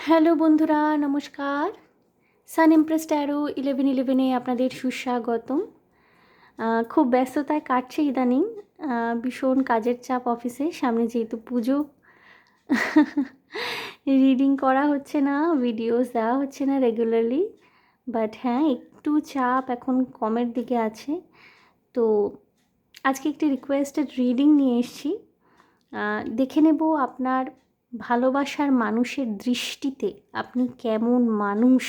Hello বন্ধুরা, নমস্কার। সান Impress taro 1111-এ আপনাদের সুস্বাগতম। খুব ব্যস্ততায় কাটছে ইদানিং। ভীষণ কাজের চাপ অফিসে, সামনে যেহেতু পুজো। রিডিং করা হচ্ছে না, ভিডিওস দেওয়া হচ্ছে না রেগুলারলি। বাট হ্যাঁ, একটু চাপ এখন কমের দিকে আছে। তো আজকে একটি রিকোয়েস্টেড রিডিং নিয়ে এসেছি। দেখে নেব আপনার ভালোবাসার মানুষের দৃষ্টিতে আপনি কেমন মানুষ,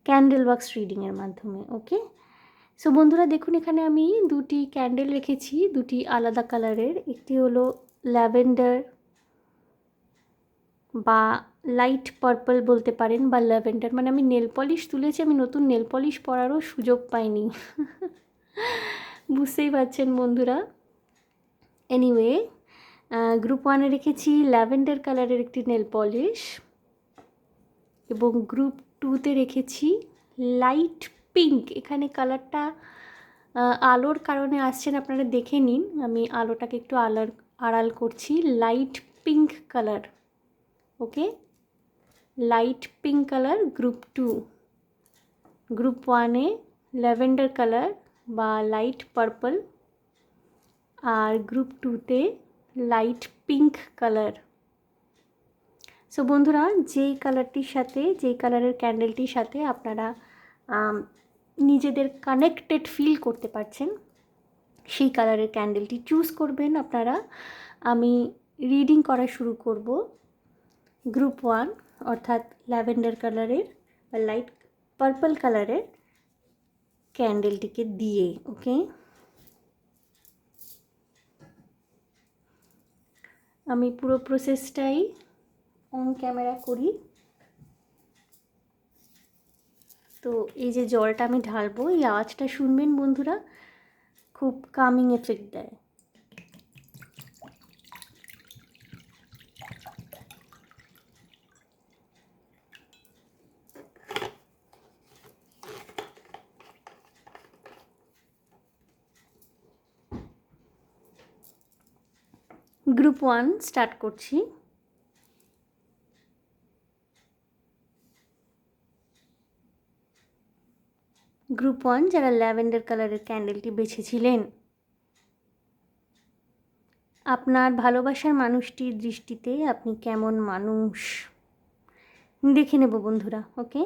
ক্যান্ডেল বক্স রিডিংয়ের মাধ্যমে। ওকে, সো বন্ধুরা দেখুন, এখানে আমি দুটি ক্যান্ডেল রেখেছি, দুটি আলাদা কালারের। একটি হলো ল্যাভেন্ডার বা লাইট পার্পল বলতে পারেন, বা ল্যাভেন্ডার। মানে আমি নেল পলিশ তুলেছি, আমি নতুন নেল পলিশ পরারও সুযোগ পাইনি। বুঝতেই পারছেন বন্ধুরা। এনিওয়ে, গ্রুপ ওয়ানে রেখেছি ল্যাভেন্ডার কালারের একটি নেল পলিশ, এবং গ্রুপ টুতে রেখেছি লাইট পিঙ্ক। এখানে কালারটা আলোর কারণে আসছেন, আপনারা দেখে নিন। আমি আলোটাকে একটু আড়াল করছি। Light pink colour. Okay, light pink colour group two. Group ওয়ানে ল্যাভেন্ডার কালার বা লাইট পার্পল, আর গ্রুপ টুতে লাইট পিঙ্ক কালার। সো বন্ধুরা, যেই কালারটির সাথে, যেই কালারের ক্যান্ডেলটির সাথে আপনারা নিজেদের কানেক্টেড ফিল করতে পারছেন, সেই কালারের ক্যান্ডেলটি চুজ করবেন আপনারা। আমি রিডিং করা শুরু করব গ্রুপ ওয়ান, অর্থাৎ ল্যাভেন্ডার কালারের বা লাইট পার্পল কালারের ক্যান্ডেলটিকে দিয়ে। ওকে, আমি পুরো প্রসেসটাই অন ক্যামেরা করি। তো এই যে জলটা আমি ঢালবো, এই আওয়াজটা শুনবেন বন্ধুরা, খুব কামিং এফেক্ট দেয়। গ্রুপ ওয়ান স্টার্ট করছি। গ্রুপ ওয়ান যারা ল্যাভেন্ডার কালারের ক্যান্ডেলটি বেছেছিলেন, আপনার ভালোবাসার মানুষটির দৃষ্টিতে আপনি কেমন মানুষ দেখে নেব বন্ধুরা। ওকে,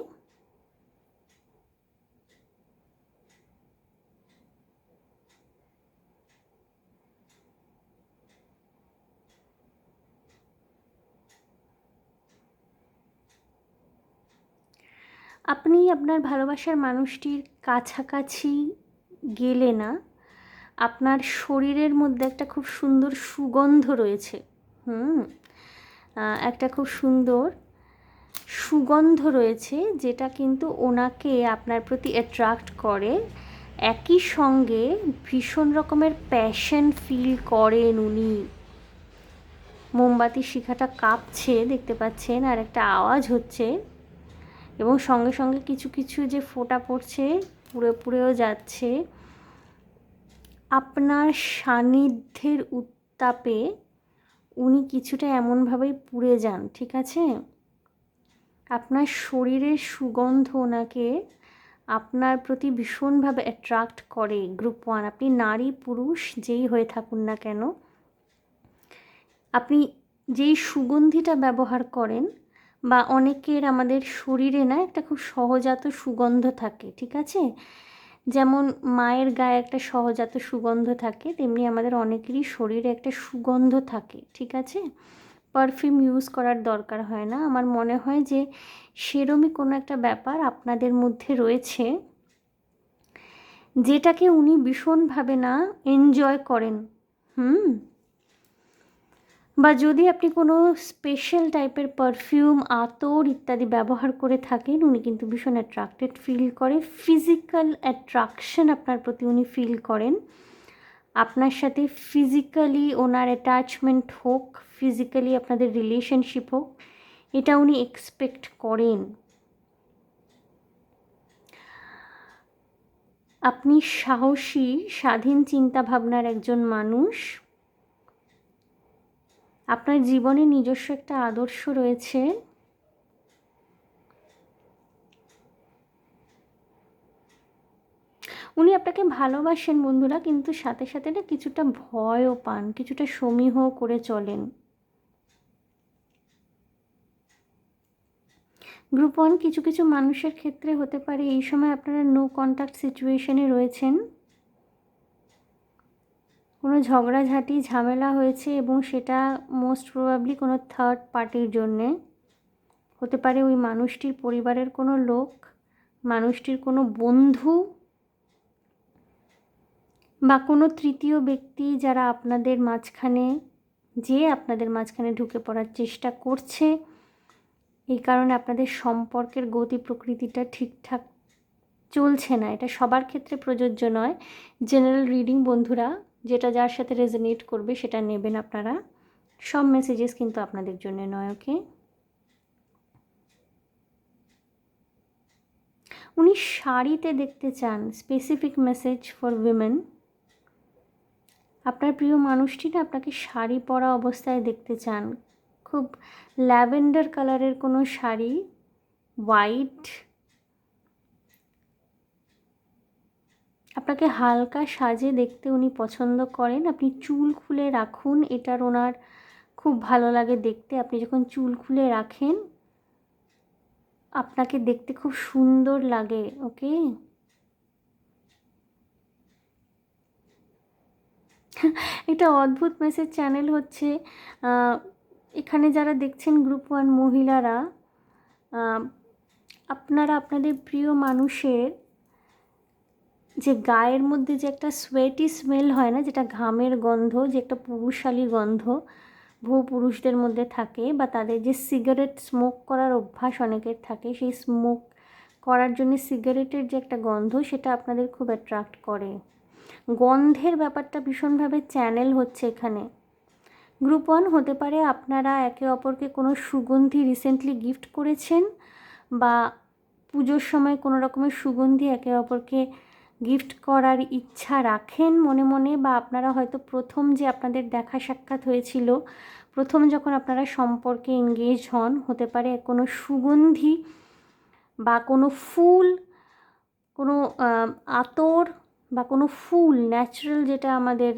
আপনি আপনার ভালোবাসার মানুষটির কাছাকাছি গেলে না, আপনার শরীরের মধ্যে একটা খুব সুন্দর সুগন্ধ রয়েছে। একটা খুব সুন্দর সুগন্ধ রয়েছে, যেটা কিন্তু ওনাকে আপনার প্রতি অ্যাট্রাক্ট করে। একই সঙ্গে ভীষণ রকমের প্যাশন ফিল করেন উনি। মোমবাতির শিখাটা কাঁপছে দেখতে পাচ্ছেন, আর একটা আওয়াজ হচ্ছে, এবং সঙ্গে সঙ্গে কিছু কিছু যে ফোঁটা পড়ছে, পুড়ে পুড়েও যাচ্ছে। আপনার সান্নিধ্যের উত্তাপে উনি কিছুটা এমনভাবেই পুড়ে যান, ঠিক আছে? আপনার শরীরের সুগন্ধ ওনাকে আপনার প্রতি ভীষণভাবে অ্যাট্রাক্ট করে। গ্রুপ ওয়ান, আপনি নারী পুরুষ যেই হয়ে থাকুন না কেন, আপনি যেই সুগন্ধিটা ব্যবহার করেন, বা অনেকের আমাদের শরীরে না একটা খুব সহজাত সুগন্ধ থাকে, ঠিক আছে? যেমন মায়ের গায়ে একটা সহজাত সুগন্ধ থাকে, তেমনি আমাদের অনেকেরই শরীরে একটা সুগন্ধ থাকে, ঠিক আছে? পারফিউম ইউজ করার দরকার হয় না। আমার মনে হয় যে সেরমই কোনো একটা ব্যাপার আপনাদের মধ্যে রয়েছে, যেটাকে উনি ভীষণভাবে না এনজয় করেন। বা যদি আপনি কোনো স্পেশাল টাইপের পারফিউম, আতর ইত্যাদি ব্যবহার করে থাকেন, উনি কিন্তু ভীষণ অ্যাট্রাক্টেড ফিল করে। ফিজিক্যাল অ্যাট্রাকশন আপনার প্রতি উনি ফিল করেন। আপনার সাথে ফিজিক্যালি ওনার অ্যাটাচমেন্ট হোক, ফিজিক্যালি আপনাদের রিলেশনশিপ হোক, এটা উনি এক্সপেক্ট করেন। আপনি সাহসী, স্বাধীন চিন্তাভাবনার একজন মানুষ। আপনার জীবনে নিজস্ব একটা আদর্শ রয়েছে, উনি আপনাকে ভালোবাসেন বন্ধুরা, কিন্তু সাথে সাথে না কিছুটা ভয়ও পান, কিছুটা সমীহ করে চলেন। গ্রুপ 1 কিছু কিছু মানুষের ক্ষেত্রে হতে পারে এই সময় আপনারা নো কন্ট্যাক্ট সিচুয়েশনে রয়েছেন, কোনো ঝগড়াঝাটি ঝামেলা হয়েছে এবং সেটা মোস্ট প্রবাবলি কোনো থার্ড পার্টির জন্যে হতে পারে। ওই মানুষটির পরিবারের কোনো লোক, মানুষটির কোনো বন্ধু বা কোনো তৃতীয় ব্যক্তি যারা আপনাদের মাঝখানে ঢুকে পড়ার চেষ্টা করছে। এই কারণে আপনাদের সম্পর্কের গতি প্রকৃতিটা ঠিকঠাক চলছে না। এটা সবার ক্ষেত্রে প্রযোজ্য নয়, জেনারেল রিডিং বন্ধুরা, যেটা যার সাথে রেজোনেট করবে সেটা নেবেন আপনারা। সব মেসেজেস কিন্তু আপনাদের জন্য নয়, ওকে। উনি শাড়িতে দেখতে চান, স্পেসিফিক মেসেজ ফর উইমেন। আপনার প্রিয় মানুষটি না আপনাকে শাড়ি পরা অবস্থায় দেখতে চান, খুব ল্যাভেন্ডার কালারের কোনো শাড়ি, হোয়াইট। আপনাকে হালকা সাজে দেখতে উনি পছন্দ করেন। আপনি চুল খুলে রাখুন, এটার ওনার খুব ভালো লাগে দেখতে। আপনি যখন চুল খুলে রাখেন আপনাকে দেখতে খুব সুন্দর লাগে, ওকে। এটা অদ্ভুত মেসেজ চ্যানেল হচ্ছে। এখানে যারা দেখছেন গ্রুপ 1 মহিলারা, আপনারা আপনাদের প্রিয় মানুষের যে গায়ের মধ্যে যে একটা সোয়েটি স্মেল হয় না, যেটা ঘামের গন্ধ, যে একটা পুরুষালী গন্ধ বহু পুরুষদের মধ্যে থাকে, বা তাদের যে সিগারেট স্মোক করার অভ্যাস অনেকের থাকে, সেই স্মোক করার জন্য সিগারেটের যে একটা গন্ধ, সেটা আপনাদের খুব অ্যাট্রাক্ট করে। গন্ধের ব্যাপারটা ভীষণভাবে চ্যানেল হচ্ছে এখানে। গ্রুপ 1 হতে পারে আপনারা একে অপরকে কোনো সুগন্ধি রিসেন্টলি গিফট করেছেন, বা পুজোর সময় কোনো রকমের সুগন্ধি একে অপরকে গিফট করার ইচ্ছা রাখেন মনে মনে, বা আপনারা হয়তো প্রথম যে আপনাদের দেখা সাক্ষাৎ হয়েছিল, প্রথম যখন আপনারা সম্পর্কে এনগেজ হন, হতে পারে কোনো সুগন্ধি বা কোনো ফুল, কোনো আতর বা কোনো ফুল, ন্যাচারাল যেটা আমাদের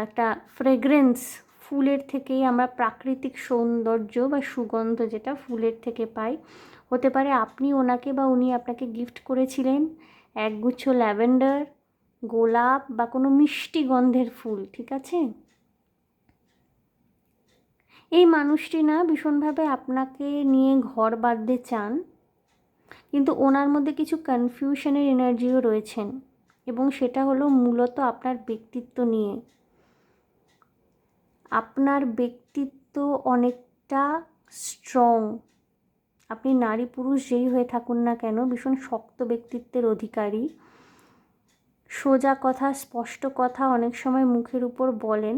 একটা ফ্রেগ্রেন্স, ফুলের থেকেই আমরা প্রাকৃতিক সৌন্দর্য বা সুগন্ধ যেটা ফুলের থেকে পাই। হতে পারে আপনি ওনাকে বা উনি আপনাকে গিফট করেছিলেন একগুচ্ছ ল্যাভেন্ডার, গোলাপ বা কোনো মিষ্টি গন্ধের ফুল, ঠিক আছে। এই মানুষটি না ভীষণভাবে আপনাকে নিয়ে ঘর বাঁধতে চান, কিন্তু ওনার মধ্যে কিছু কনফিউশনের এনার্জিও রয়েছেন, এবং সেটা হলো মূলত আপনার ব্যক্তিত্ব নিয়ে। আপনার ব্যক্তিত্ব অনেকটা স্ট্রং। আপনি নারী পুরুষ যেই হয়ে থাকুন না কেন, ভীষণ শক্ত ব্যক্তিত্বের অধিকারী, সোজা কথা, স্পষ্ট কথা অনেক সময় মুখের উপর বলেন,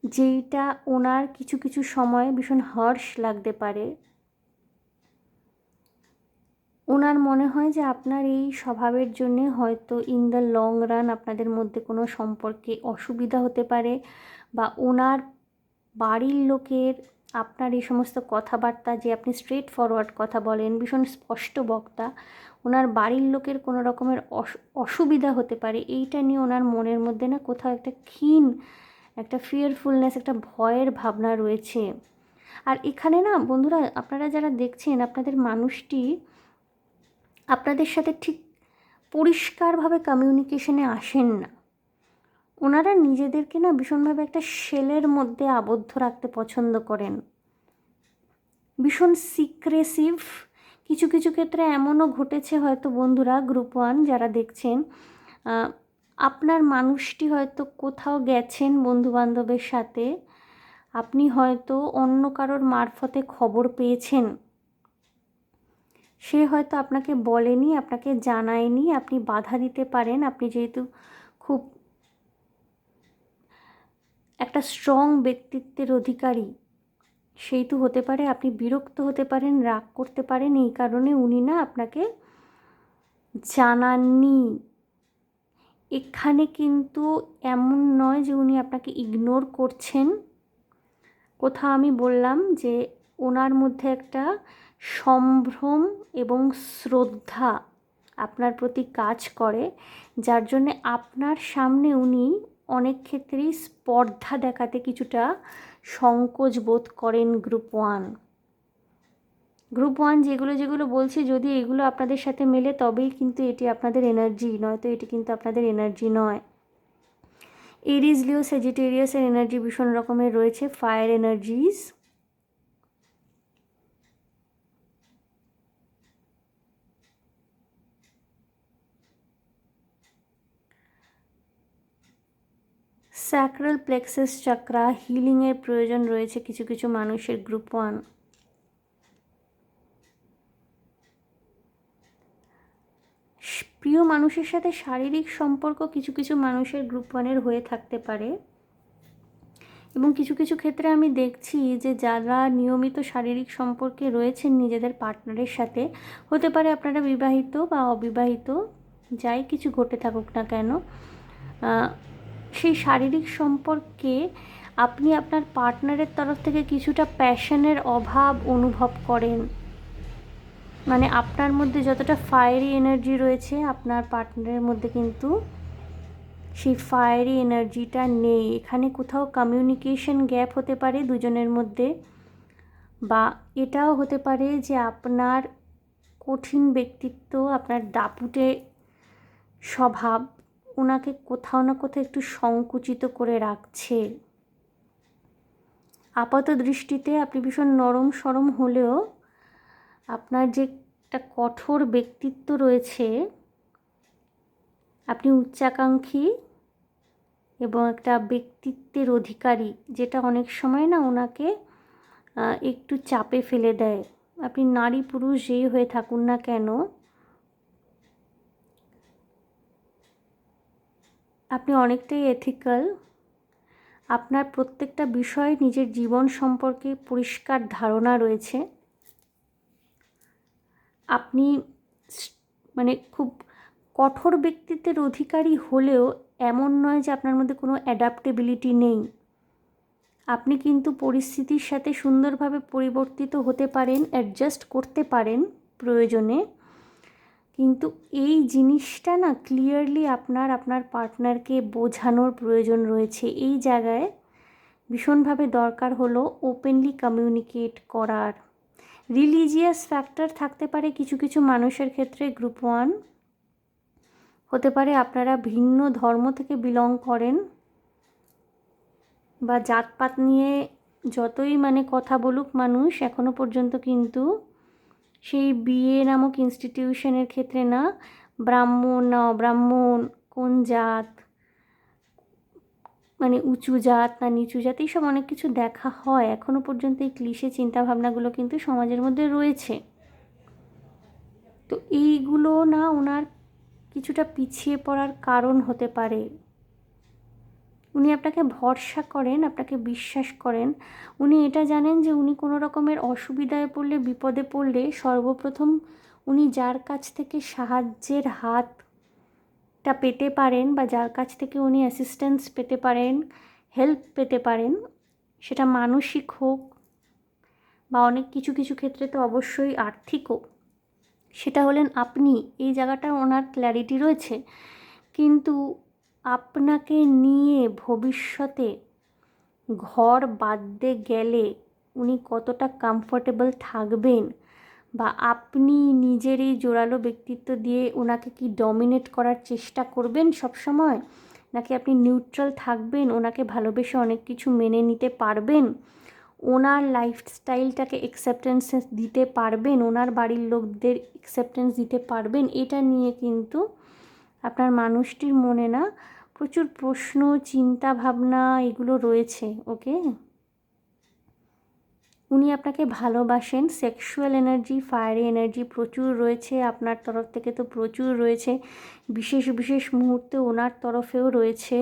যেইটা ওনার কিছু কিছু সময় ভীষণ হার্শ লাগতে পারে। ওনার মনে হয় যে আপনার এই স্বভাবের জন্যে হয়তো ইন দ্য লং রান আপনাদের মধ্যে কোনো সম্পর্কে অসুবিধা হতে পারে, বা ওনার বাড়ির লোকের আপনার এই সমস্ত কথাবার্তা, যে আপনি স্ট্রেট ফরওয়ার্ড কথা বলেন, ভীষণ স্পষ্ট বক্তা, ওনার বাড়ির লোকের কোনো রকমের অসুবিধা হতে পারে। এইটা নিয়ে ওনার মনের মধ্যে না কোথাও একটা ক্ষীণ, একটা ফিয়ারফুলনেস, একটা ভয়ের ভাবনা রয়েছে। আর এখানে না বন্ধুরা, আপনারা যারা দেখছেন, আপনাদের মানুষটি আপনাদের সাথে ঠিক পরিষ্কারভাবে কমিউনিকেশনে আসেন না। ওনারা নিজেদেরকে না ভীষণভাবে একটা শেলের মধ্যে আবদ্ধ রাখতে পছন্দ করেন, ভীষণ সিক্রেসিভ। কিছু কিছু ক্ষেত্রে এমনও ঘটেছে হয়তো বন্ধুরা, গ্রুপ 1 যারা দেখছেন, আপনার মানুষটি হয়তো কোথাও গেছেন বন্ধুবান্ধবের সাথে, আপনি হয়তো অন্য কারোর মারফতে খবর পেয়েছেন, সে হয়তো আপনাকে বলেনি, আপনাকে জানায়নি, আপনি বাধা দিতে পারেন। আপনি যেহেতু খুব একটা স্ট্রং ব্যক্তিত্বের অধিকারী, সেহেতু হতে পারে আপনি বিরক্ত হতে পারেন, রাগ করতে পারেন, এই কারণে উনি না আপনাকে জানাননি। এখানে কিন্তু এমন নয় যে উনি আপনাকে ইগনোর করছেন। কোথাও আমি বললাম যে ওনার মধ্যে একটা সম্ভ্রম এবং শ্রদ্ধা আপনার প্রতি কাজ করে, যার জন্যে আপনার সামনে উনি অনেক ক্ষেত্রেই স্পর্ধা দেখাতে কিছুটা সংকোচ বোধ করেন। গ্রুপ ওয়ান যেগুলো বলছি, যদি এগুলো আপনাদের সাথে মেলে তবেই কিন্তু এটি আপনাদের এনার্জি, নয়তো এটি কিন্তু আপনাদের এনার্জি নয়। এরিজ, লিও, স্যাজিটেরিয়াসের এনার্জি ভীষণ রকমের রয়েছে, ফায়ার এনার্জিজ। স্যাক্রাল প্লেক্সাস চাকরা হিলিংয়ের প্রয়োজন রয়েছে কিছু কিছু মানুষের গ্রুপ ওয়ান। প্রিয় মানুষের সাথে শারীরিক সম্পর্ক কিছু কিছু মানুষের গ্রুপ ওয়ানের হয়ে থাকতে পারে, এবং কিছু কিছু ক্ষেত্রে আমি দেখছি যে যারা নিয়মিত শারীরিক সম্পর্কে রয়েছেন নিজেদের পার্টনারের সাথে, হতে পারে আপনারা বিবাহিত বা অবিবাহিত, যাই কিছু ঘটে থাকুক না কেন, সেই শারীরিক সম্পর্কে আপনি আপনার পার্টনারের তরফ থেকে কিছুটা প্যাশনের অভাব অনুভব করেন। মানে আপনার মধ্যে যতটা ফায়ারি এনার্জি রয়েছে, আপনার পার্টনারের মধ্যে কিন্তু সেই ফায়ারি এনার্জিটা নেই। এখানে কোথাও কমিউনিকেশন গ্যাপ হতে পারে দুজনের মধ্যে, বা এটাও হতে পারে যে আপনার কঠিন ব্যক্তিত্ব, আপনার দাপুটে স্বভাব ওনাকে কোথাও না কোথাও একটু সংকুচিত করে রাখছে। আপাত দৃষ্টিতে আপনি ভীষণ নরম সরম হলেও আপনার যে একটা কঠোর ব্যক্তিত্ব রয়েছে, আপনি উচ্চাকাঙ্ক্ষী এবং একটা ব্যক্তিত্বের অধিকারী, যেটা অনেক সময় না ওনাকে একটু চাপে ফেলে দেয়। আপনি নারী পুরুষ যেই হয়ে থাকুন না কেন, আপনি অনেকটাই এথিক্যাল। আপনার প্রত্যেকটা বিষয়ে নিজের জীবন সম্পর্কে পরিষ্কার ধারণা রয়েছে। আপনি মানে খুব কঠোর ব্যক্তিত্বের অধিকারী হলেও এমন নয় যে আপনার মধ্যে কোনো অ্যাডাপ্টেবিলিটি নেই। আপনি কিন্তু পরিস্থিতির সাথে সুন্দরভাবে পরিবর্তিত হতে পারেন, অ্যাডজাস্ট করতে পারেন প্রয়োজনে, কিন্তু এই জিনিসটা না ক্লিয়ারলি আপনার পার্টনারকে বোঝানোর প্রয়োজন রয়েছে। এই জায়গায় ভীষণভাবে দরকার হলো ওপেনলি কমিউনিকেট করার। রিলিজিয়াস ফ্যাক্টর থাকতে পারে কিছু কিছু মানুষের ক্ষেত্রে গ্রুপ ওয়ান। হতে পারে আপনারা ভিন্ন ধর্ম থেকে বিলং করেন, বা জাতপাত নিয়ে যতই কথা বলুক মানুষ, এখনো পর্যন্ত কিন্তু সেই বিয়ে নামক ইনস্টিটিউশনের ক্ষেত্রে না ব্রাহ্মণ না অব্রাহ্মণ, কোন জাত, উঁচু জাত না নিচু জাত, এইসব অনেক কিছু দেখা হয়। এখনো পর্যন্ত এই ক্লিশে চিন্তাভাবনাগুলো কিন্তু সমাজের মধ্যে রয়েছে। তো এইগুলো না ওনার কিছুটা পিছিয়ে পড়ার কারণ হতে পারে। উনি আপনাকে ভরসা করেন, আপনাকে বিশ্বাস করেন। উনি এটা জানেন যে উনি কোনো রকমের অসুবিধায় পড়লে, বিপদে পড়লে সর্বপ্রথম উনি যার কাছ থেকে সাহায্যের হাতটা পেতে পারেন, বা যার কাছ থেকে উনি অ্যাসিস্ট্যান্স পেতে পারেন, হেল্প পেতে পারেন, সেটা মানসিক হোক বা অনেক কিছু কিছু ক্ষেত্রে তো অবশ্যই আর্থিকও, সেটা হলেন আপনি। এই জায়গাটা ওনার ক্ল্যারিটি রয়েছে। কিন্তু আপনাকে নিয়ে ভবিষ্যতে ঘর বাঁধতে গেলে উনি কতটা কমফোর্টেবল থাকবেন, বা আপনি নিজের এই জোরালো ব্যক্তিত্ব দিয়ে ওনাকে কি ডমিনেট করার চেষ্টা করবেন সব সময়, নাকি আপনি নিউট্রাল থাকবেন, ওনাকে ভালোবেসে অনেক কিছু মেনে নিতে পারবেন, ওনার লাইফস্টাইলটাকে অ্যাকসেপ্টেন্স দিতে পারবেন, ওনার বাড়ির লোকদের অ্যাকসেপ্টেন্স দিতে পারবেন, এটা নিয়ে কিন্তু আপনার মানুষটির মনে না প্রচুর প্রশ্ন, চিন্তা ভাবনা এগুলো রয়েছে। ওকে, উনি আপনাকে ভালোবাসেন। সেক্সুয়াল এনার্জি, ফায়ারি এনার্জি প্রচুর রয়েছে আপনার তরফ থেকে, তো প্রচুর রয়েছে। বিশেষ বিশেষ মুহূর্তে ওনার তরফেও রয়েছে।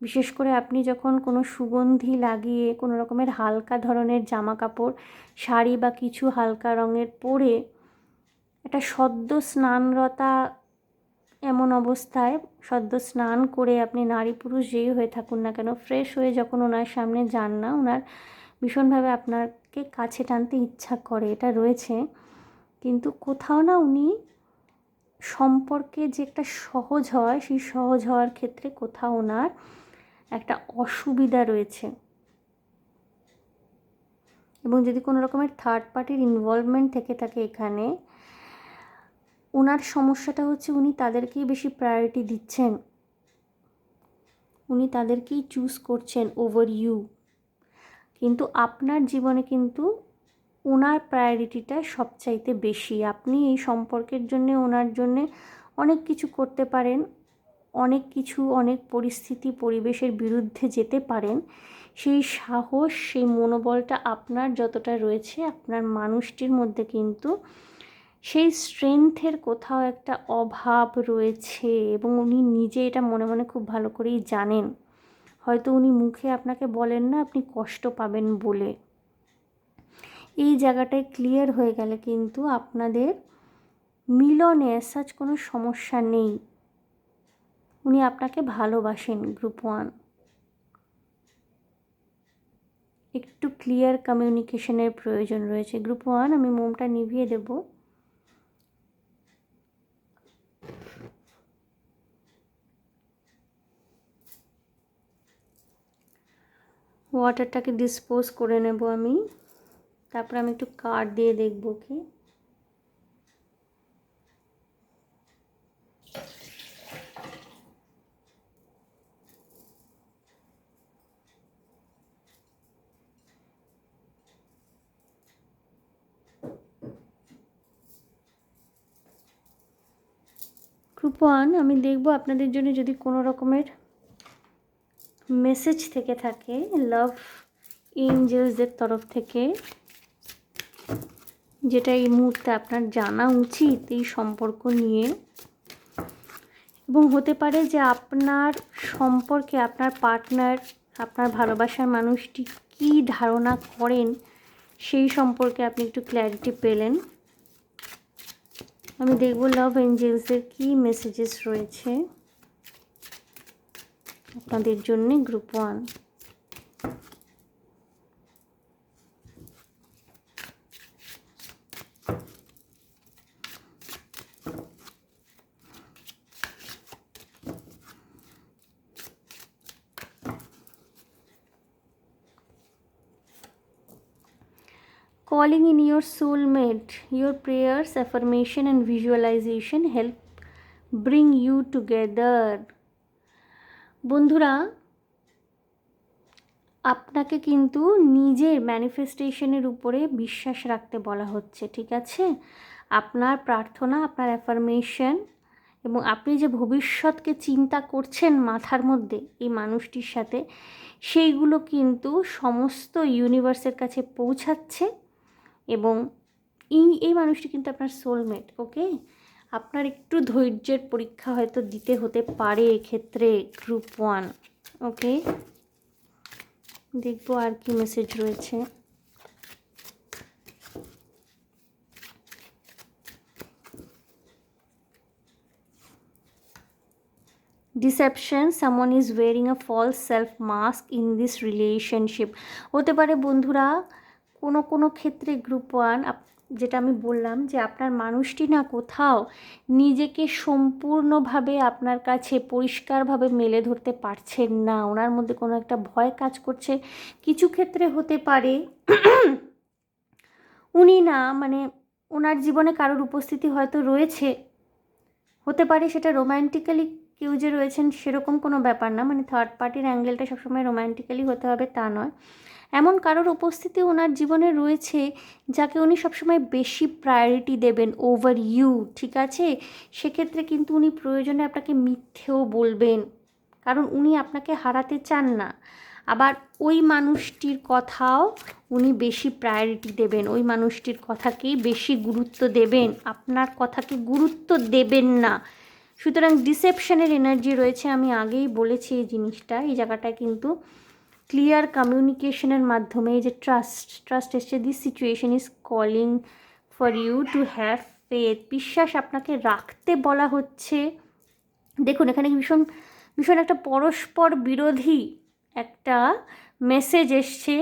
বিশেষ করে আপনি যখন কোনো সুগন্ধি লাগিয়ে, কোনো রকমের হালকা ধরনের জামা কাপড়, শাড়ি বা কিছু হালকা রঙের পরে, একটা সদ্য স্নানরতা এমন অবস্থায় সদ্য স্নান করে আপনি নারী পুরুষ যেই হয়ে থাকুন না কেন, ফ্রেশ হয়ে যখন ওনার সামনে যান না, ওনার ভীষণভাবে আপনাকে কাছে টানতে ইচ্ছা করে, এটা রয়েছে। কিন্তু কোথাও না উনি সম্পর্কে যে একটা সহজ হয়, সেই সহজ হওয়ার ক্ষেত্রে কোথাও ওনার একটা অসুবিধা রয়েছে। এবং যদি কোনো রকমের থার্ড পার্টির ইনভলভমেন্ট থেকে থাকে এখানে, ওনার সমস্যাটা হচ্ছে উনি তাদেরকেই বেশি প্রায়োরিটি দিচ্ছেন, উনি তাদেরকেই চুজ করছেন ওভার ইউ। কিন্তু আপনার জীবনে কিন্তু ওনার প্রায়োরিটিটা সবচাইতে বেশি। আপনি এই সম্পর্কের জন্যে ওনার জন্যে অনেক কিছু করতে পারেন, অনেক কিছু, অনেক পরিস্থিতি পরিবেশের বিরুদ্ধে যেতে পারেন। সেই সাহস, সেই মনোবলটা আপনার যতটা রয়েছে, আপনার মানুষটির মধ্যে কিন্তু সেই স্ট্রেংথের কোথাও একটা অভাব রয়েছে। এবং উনি নিজে এটা মনে মনে খুব ভালো করেই জানেন। হয়তো উনি মুখে আপনাকে বলেন না, আপনি কষ্ট পাবেন বলে। এই জায়গাটায় ক্লিয়ার হয়ে গেলে কিন্তু আপনাদের মিলনে সাচ কোনো সমস্যা নেই। উনি আপনাকে ভালোবাসেন গ্রুপ 1। একটু ক্লিয়ার কমিউনিকেশনের প্রয়োজন রয়েছে গ্রুপ 1। আমি মোমটা নিভিয়ে দেব। ওয়াটারটাকে ডিসপোজ করে নেব আমি। তারপর আমি একটু কার্ড দিয়ে দেখব কি। গ্রুপ 1, আমি দেখব আপনাদের জন্য যদি কোনো রকমের মেসেজ থেকে থাকে লাভ এঞ্জেলসদের তরফ থেকে, যেটা এই মুহূর্তে আপনার জানা উচিত এই সম্পর্ক নিয়ে। এবং হতে পারে যে আপনার সম্পর্কে আপনার পার্টনার, আপনার ভালোবাসার মানুষটি কী ধারণা করেন সেই সম্পর্কে আপনি একটু ক্ল্যারিটি পেলেন। আমি দেখব লাভ এঞ্জেলসের কী মেসেজেস রয়েছে আপনাদের জন্য group 1। Calling in your soulmate, your prayers, affirmation and visualization help bring you together. বন্ধুরা, আপনাকে কিন্তু নিজের ম্যানিফেস্টেশনের উপরে বিশ্বাস রাখতে বলা হচ্ছে, ঠিক আছে? আপনার প্রার্থনা, আপনার অ্যাফার্মেশন এবং আপনি যে ভবিষ্যৎকে চিন্তা করছেন মাথার মধ্যে এই মানুষটির সাথে, সেইগুলো কিন্তু সমস্ত ইউনিভার্সের কাছে পৌঁছাচ্ছে। এবং এই মানুষটি কিন্তু আপনার সোলমেট, ওকে? আপনার একটু ধৈর্যের পরীক্ষা হয়তো দিতে হতে পারে এক্ষেত্রে গ্রুপ 1, ওকে? দেখবো আর কি মেসেজ রয়েছে। Deception, someone is wearing a false self mask in this relationship. হতে পারে বন্ধুরা কোনো কোনো ক্ষেত্রে গ্রুপ 1, যেটা আমি বললাম যে আপনার মানুষটি না কোথাও নিজেকে সম্পূর্ণভাবে আপনার কাছে পরিষ্কারভাবে মেলে ধরতে পারছেন না। ওনার মধ্যে কোনো একটা ভয় কাজ করছে। কিছু ক্ষেত্রে হতে পারে উনি না, মানে ওনার জীবনে কারোর উপস্থিতি হয়তো রয়েছে, হতে পারে সেটা রোম্যান্টিক্যালি কেউ যে রয়েছেন সেরকম কোনো ব্যাপার না, মানে থার্ড পার্টির অ্যাঙ্গেলটা সবসময় রোম্যান্টিক্যালি হতে হবে তা নয়। এমন কারোর উপস্থিতি ওনার জীবনে রয়েছে যাকে উনি সবসময় বেশি প্রায়োরিটি দেবেন ওভার ইউ, ঠিক আছে? সেক্ষেত্রে কিন্তু উনি প্রয়োজনে আপনাকে মিথ্যেও বলবেন, কারণ উনি আপনাকে হারাতে চান না। আবার ওই মানুষটির কথাও উনি বেশি প্রায়োরিটি দেবেন, ওই মানুষটির কথাকেই বেশি গুরুত্ব দেবেন, আপনার কথাকে গুরুত্ব দেবেন না। সুতরাং ডিসেপশনের এনার্জি রয়েছে, আমি আগেই বলেছি এই জিনিসটা। এই জায়গাটায় কিন্তু ক্লিয়ার কমিউনিকেশনের মাধ্যমে এই যে ট্রাস্ট এসছে, this situation is calling for you to have faith. বিশ্বাস আপনাকে রাখতে বলা হচ্ছে। দেখুন এখানে ভীষণ ভীষণ একটা পরস্পর বিরোধী একটা মেসেজ এসছে।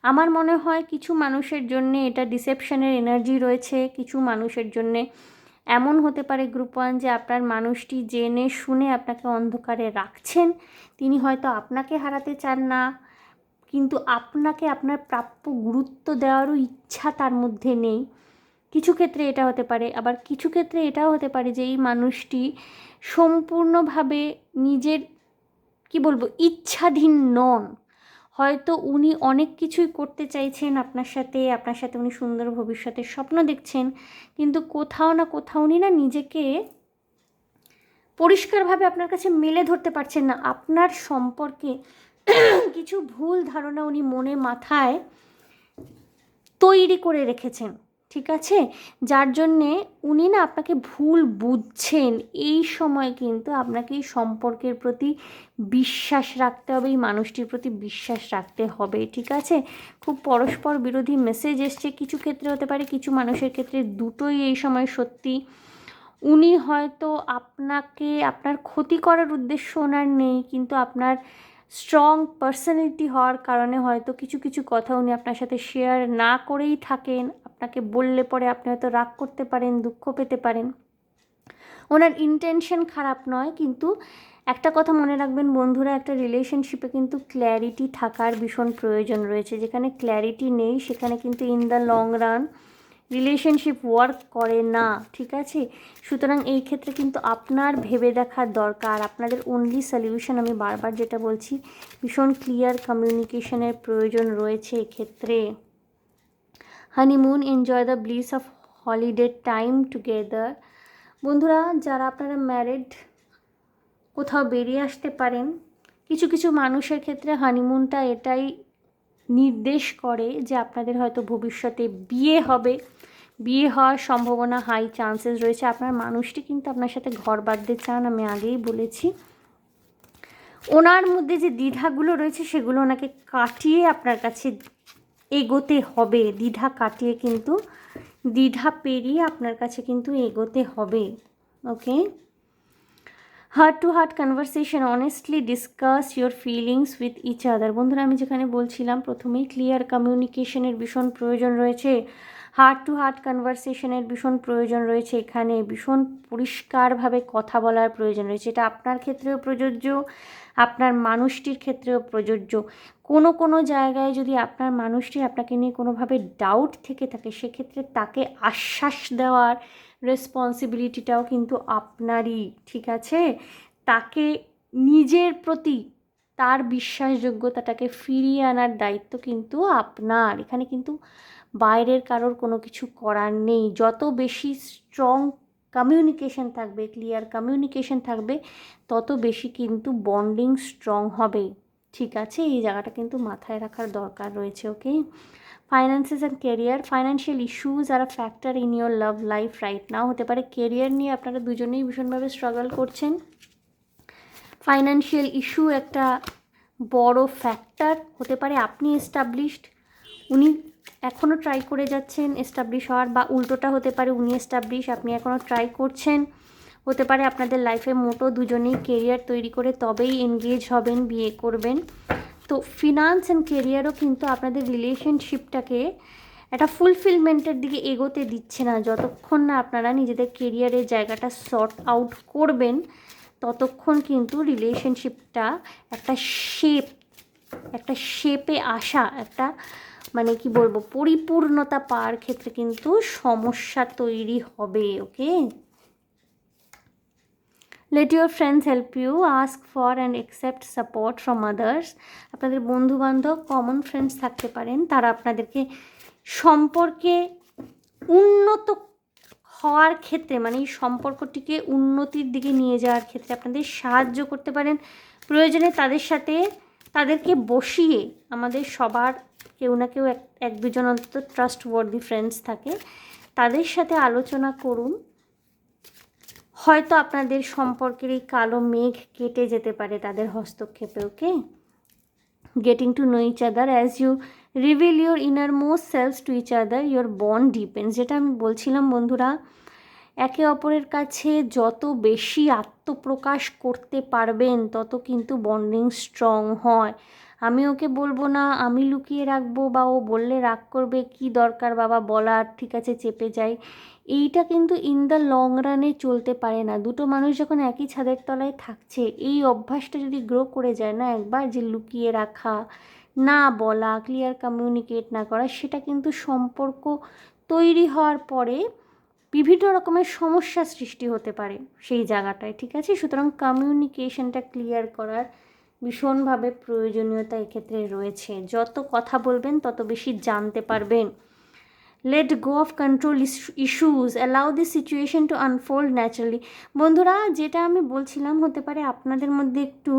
আমার মনে হয় কিছু মানুষের জন্যে এটা ডিসেপশনের এনার্জি রয়েছে, কিছু মানুষের জন্যে এমন হতে পারে গ্রুপ 1 যে আপনার মানুষটি জেনে শুনে আপনাকে অন্ধকারে রাখছেন, তিনি হয়তো আপনাকে হারাতে চান না, কিন্তু আপনাকে আপনার প্রাপ্য গুরুত্ব দেওয়ারও ইচ্ছা তার মধ্যে নেই। কিছু ক্ষেত্রে এটা হতে পারে, আবার কিছু ক্ষেত্রে এটাও হতে পারে যে এই মানুষটি সম্পূর্ণভাবে নিজের ইচ্ছাধীন নন। হয়তো উনি অনেক কিছুই করতে চাইছেন আপনার সাথে উনি সুন্দর ভবিষ্যতের স্বপ্ন দেখছেন, কিন্তু কোথাও না কোথাও উনি না নিজেকে পরিষ্কারভাবে আপনার কাছে মেলে ধরতে পারছেন না। আপনার সম্পর্কে কিছু ভুল ধারণা উনি মনে মাথায় তৈরি করে রেখেছেন, ঠিক আছে, যার জন্যে উনি না আপনাকে ভুল বুঝছেন। এই সময় কিন্তু আপনাকে এই সম্পর্কের প্রতি বিশ্বাস রাখতে হবে, এই মানুষটির প্রতি বিশ্বাস রাখতে হবে, ঠিক আছে। খুব পরস্পর বিরোধী মেসেজ এসছে, কিছু ক্ষেত্রে হতে পারে, কিছু মানুষের ক্ষেত্রে দুটোই এই সময় সত্যি। উনি হয়তো আপনাকে, আপনার ক্ষতি করার উদ্দেশ্য ওনার নেই, কিন্তু আপনার স্ট্রং পার্সোনালিটি হওয়ার কারণে হয়তো কিছু কিছু কথা উনি আপনার সাথে শেয়ার না করেই থাকেন। আপনাকে বললে পরে আপনি হয়তো রাগ করতে পারেন, দুঃখ পেতে পারেন। ওনার ইন্টেনশন খারাপ নয়, কিন্তু একটা কথা মনে রাখবেন বন্ধুরা, একটা রিলেশনশিপে কিন্তু ক্ল্যারিটি থাকার ভীষণ প্রয়োজন রয়েছে। যেখানে ক্ল্যারিটি নেই সেখানে কিন্তু in the long run relationship work করে না, ঠিক আছে। সুতরাং এই ক্ষেত্রে কিন্তু আপনার ভেবে দেখার দরকার। আপনাদের অনলি সলিউশন, আমি বারবার যেটা বলছি, ভীষণ ক্লিয়ার কমিউনিকেশনের প্রয়োজন রয়েছে এক্ষেত্রে। Honeymoon, enjoy the bliss of holiday time together. বন্ধুরা, যারা আপনারা ম্যারিড, কোথাও বেরিয়ে আসতে পারেন। কিছু কিছু মানুষের ক্ষেত্রে হানিমুনটা এটাই নির্দেশ করে যে আপনাদের হয়তো ভবিষ্যতে বিয়ে হবে, বিয়ে হওয়ার সম্ভাবনা হাই চান্সেস রয়েছে। আপনার মানুষটি কিন্তু আপনার সাথে ঘর বাঁধতে চান, আমি আগেই বলেছি। ওনার মধ্যে যে দ্বিধাগুলো রয়েছে সেগুলো ওনাকে কাটিয়ে আপনার কাছে এগোতে হবে। দ্বিধা কাটিয়ে কিন্তু, দ্বিধা পেরিয়ে আপনার কাছে কিন্তু এগোতে হবে, okay. Heart to heart conversation, honestly discuss your feelings with each other. বন্ধুরা, আমি যেখানে বলছিলাম প্রথমেই ক্লিয়ার কমিউনিকেশনের ভীষণ প্রয়োজন রয়েছে, হার্ট টু হার্ট কনভারসেশনের ভীষণ প্রয়োজন রয়েছে, এখানে ভীষণ পরিষ্কারভাবে কথা বলার প্রয়োজন রয়েছে। এটা আপনার ক্ষেত্রেও প্রযোজ্য, আপনার মানুষটির ক্ষেত্রেও প্রযোজ্য। কোনো কোনো জায়গায় যদি আপনার মানুষটি আপনাকে নিয়ে কোনোভাবে ডাউট থেকে থাকে, সেক্ষেত্রে তাকে আশ্বাস দেওয়ার রেসপন্সিবিলিটিটাও কিন্তু আপনারই, ঠিক আছে। তাকে নিজের প্রতি তার বিশ্বাসযোগ্যতাটাকে ফিরিয়ে আনার দায়িত্ব কিন্তু আপনার। এখানে কিন্তু বাইরের কারোর কোনো কিছু করার নেই। যত বেশি স্ট্রং কমিউনিকেশন থাকবে, ক্লিয়ার কমিউনিকেশন থাকবে, তত বেশি কিন্তু বন্ডিং স্ট্রং হবে, ঠিক আছে। এই জায়গাটা কিন্তু মাথায় রাখার দরকার রয়েছে, okay. Finances and career, financial issues are a factor in your love life right now. হতে পারে কেরিয়ার নিয়ে আপনারা দুজনেই ভীষণভাবে স্ট্রাগল করছেন। ফাইন্যান্সিয়াল ইস্যু একটা বড় ফ্যাক্টর হতে পারে। আপনি এস্টাবলিশড, উনি এখনও ট্রাই করে যাচ্ছেন এস্টাবলিশ হওয়ার, বা উল্টোটা হতে পারে উনি এস্টাবলিশ, আপনি এখনও ট্রাই করছেন। হতে পারে আপনাদের লাইফে মোটো দুজনেই কেরিয়ার তৈরি করে তবেই এনগেজ হবেন, বিয়ে করবেন। তো ফিনান্স অ্যান্ড কেরিয়ারও কিন্তু আপনাদের রিলেশনশিপটাকে একটা ফুলফিলমেন্টের দিকে এগোতে দিচ্ছে না। যতক্ষণ না আপনারা নিজেদের কেরিয়ারের জায়গাটা সর্ট আউট করবেন, ততক্ষণ কিন্তু রিলেশনশিপটা একটা শেপে আসা, একটা পরিপূর্ণতা পাওয়ার ক্ষেত্রে কিন্তু সমস্যা তৈরি হবে, okay. Let your friends help you, ask for and accept support from others. আপনাদের বন্ধুবান্ধব, কমন ফ্রেন্ডস থাকতে পারেন, তারা আপনাদেরকে সম্পর্কে উন্নত হওয়ার ক্ষেত্রে, এই সম্পর্কটিকে উন্নতির দিকে নিয়ে যাওয়ার ক্ষেত্রে আপনাদের সাহায্য করতে পারেন। প্রয়োজনে তাদেরকে বসিয়ে, আমাদের সবার কেউ না কেউ এক দুজন অন্তত ট্রাস্টওয়ার্দি ফ্রেন্ডস থাকে, তাদের সাথে আলোচনা করুন। হয়তো আপনাদের সম্পর্কের এই কালো মেঘ কেটে যেতে পারে তাদের হস্তক্ষেপে, okay. Getting to know each other, as you reveal your innermost selves to each other, your bond depends. যেটা আমি বলছিলাম বন্ধুরা, একে অপরের কাছে যত বেশি আত্মপ্রকাশ করতে পারবেন, তত কিন্তু বন্ডিং স্ট্রং হয়। আমি ওকে বলবো না, আমি লুকিয়ে রাখবো, বা ও বললে রাগ করবে, কি দরকার বাবা বলার, ঠিক আছে চেপে যাই। এইটা কিন্তু ইন দ্য লং রানে চলতে পারে না। দুটো মানুষ যখন একই ছাদের তলায় থাকছে, এই অভ্যাসটা যদি গ্রো করে যায় না একবার, যে লুকিয়ে রাখা, না বলা, ক্লিয়ার কমিউনিকেট না করা, সেটা কিন্তু সম্পর্ক তৈরি হওয়ার পরে বিভিন্ন রকমের সমস্যার সৃষ্টি হতে পারে সেই জায়গাটায়, ঠিক আছে? সুতরাং কমিউনিকেশনটা ক্লিয়ার করার ভীষণভাবে প্রয়োজনীয়তা এক্ষেত্রে রয়েছে। যত কথা বলবেন তত বেশি জানতে পারবেন। Let go of control issues, allow this situation to unfold naturally. বন্ধুরা, যেটা আমি বলছিলাম, হতে পারে আপনাদের মধ্যে একটু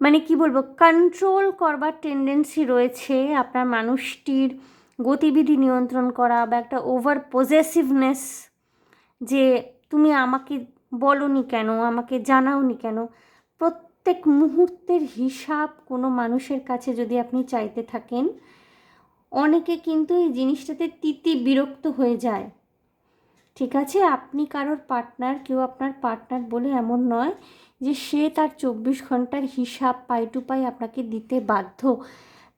মানে কি বলবো, কন্ট্রোল করবার টেন্ডেন্সি রয়েছে। আপনার মানুষটির গতিবিধি নিয়ন্ত্রণ করা, বা একটা ওভার পজেসিভনেস, যে তুমি আমাকে বলনি কেন, আমাকে জানাওনি কেন। প্রত্যেক মুহূর্তের হিসাব কোনো মানুষের কাছে যদি আপনি চাইতে থাকেন, অনেকে কিন্তু এই জিনিসটাতে বিরক্ত হয়ে যায়, ঠিক আছে? আপনি কারোর পার্টনার, কেউ আপনার পার্টনার বলে এমন নয় যে সে তার 24 ঘন্টার হিসাব পাই টু পাই আপনাকে দিতে বাধ্য।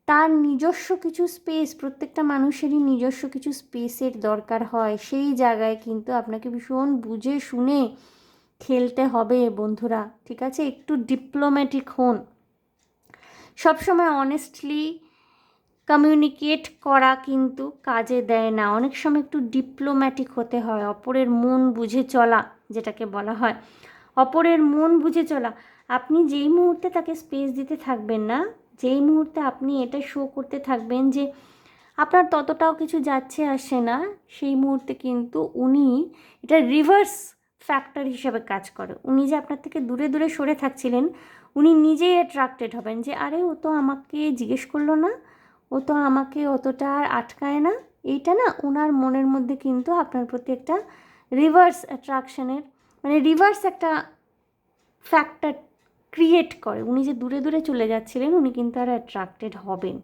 তার নিজস্ব কিছু স্পেস, প্রত্যেকটা মানুষেরই নিজস্ব কিছু স্পেসের দরকার হয়। সেই জায়গায় কিন্তু আপনাকে ভীষণ বুঝে শুনে খেলতে হবে বন্ধুরা, ঠিক আছে? একটু ডিপ্লোম্যাটিক হন। সবসময় অনেস্টলি কমিউনিকেট করা কিন্তু কাজে দেয় না। অনেক সময় একটু ডিপ্লোম্যাটিক হতে হয়, অপরের মন বুঝে চলা যেটাকে বলা হয়, অপরের মন বুঝে চলা। আপনি যেই মুহূর্তে তাকে স্পেস দিতে থাকবেন না, যেই মুহূর্তে আপনি এটা শো করতে থাকবেন যে আপনার ততটাও কিছু যাচ্ছে আসে না, সেই মুহূর্তে কিন্তু উনি এটা রিভার্স ফ্যাক্টর হিসাবে কাজ করে। উনি যে আপনার থেকে দূরে দূরে সরে থাকছিলেন, উনি নিজেই অ্যাট্রাক্টেড হবেন যে আরে ও তো আমাকে জিজ্ঞেস করলো না, ও তো আমাকে অতটা আর আটকায় না। এইটা না ওনার মনের মধ্যে কিন্তু আপনার প্রতি একটা রিভার্স অ্যাট্রাকশনের, মানে রিভার্স একটা ফ্যাক্টর ক্রিয়েট করে। উনি যে দূরে দূরে চলে যাচ্ছিলেন, উনি কিন্তু আর অ্যাট্রাক্টেড হবেন।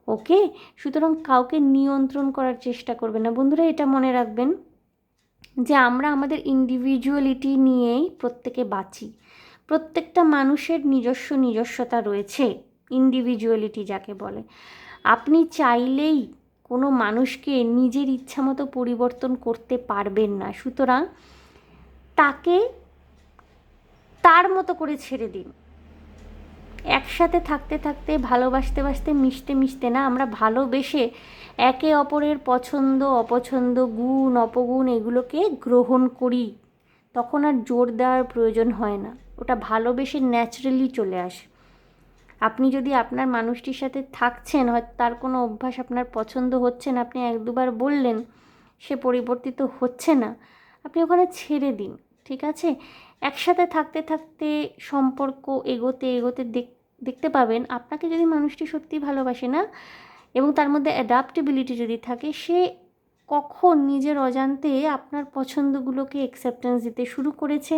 ওকে, সুতরাং কাউকে নিয়ন্ত্রণ করার চেষ্টা করবেন না বন্ধুরা। এটা মনে রাখবেন যে আমরা আমাদের ইন্ডিভিজুয়ালিটি নিয়েই প্রত্যেকে বাঁচি। প্রত্যেকটা মানুষের নিজস্বতা রয়েছে, ইন্ডিভিজুয়ালিটি যাকে বলে। আপনি চাইলেই কোনো মানুষকে নিজের ইচ্ছামতো পরিবর্তন করতে পারবেন না। সুতরাং তাকে তার মতো করে ছেড়ে দিন। একসাথে থাকতে থাকতে, ভালোবাসতে বাসতে, মিশতে মিশতে না, আমরা ভালোবেসে একে অপরের পছন্দ অপছন্দ, গুণ অপগুণ এগুলোকে গ্রহণ করি। তখন আর জোর দেওয়ার প্রয়োজন হয় না, ওটা ভালোবেসে ন্যাচারালি চলে আসে। আপনি যদি আপনার মানুষটির সাথে থাকছেন, হয়তো তার কোনো অভ্যাস আপনার পছন্দ হচ্ছে না, আপনি এক দুবার বললেন, সে পরিবর্তিত হচ্ছে না, আপনি ওখানে ছেড়ে দিন, ঠিক আছে? একসাথে থাকতে থাকতে সম্পর্ক এগোতে এগোতে দেখতে পাবেন আপনাকে যদি মানুষটি সত্যি ভালোবাসে না, এবং তার মধ্যে অ্যাডাপ্টেবিলিটি যদি থাকে, সে কখন নিজের অজান্তে আপনার পছন্দগুলোকে অ্যাকসেপ্টেন্স দিতে শুরু করেছে,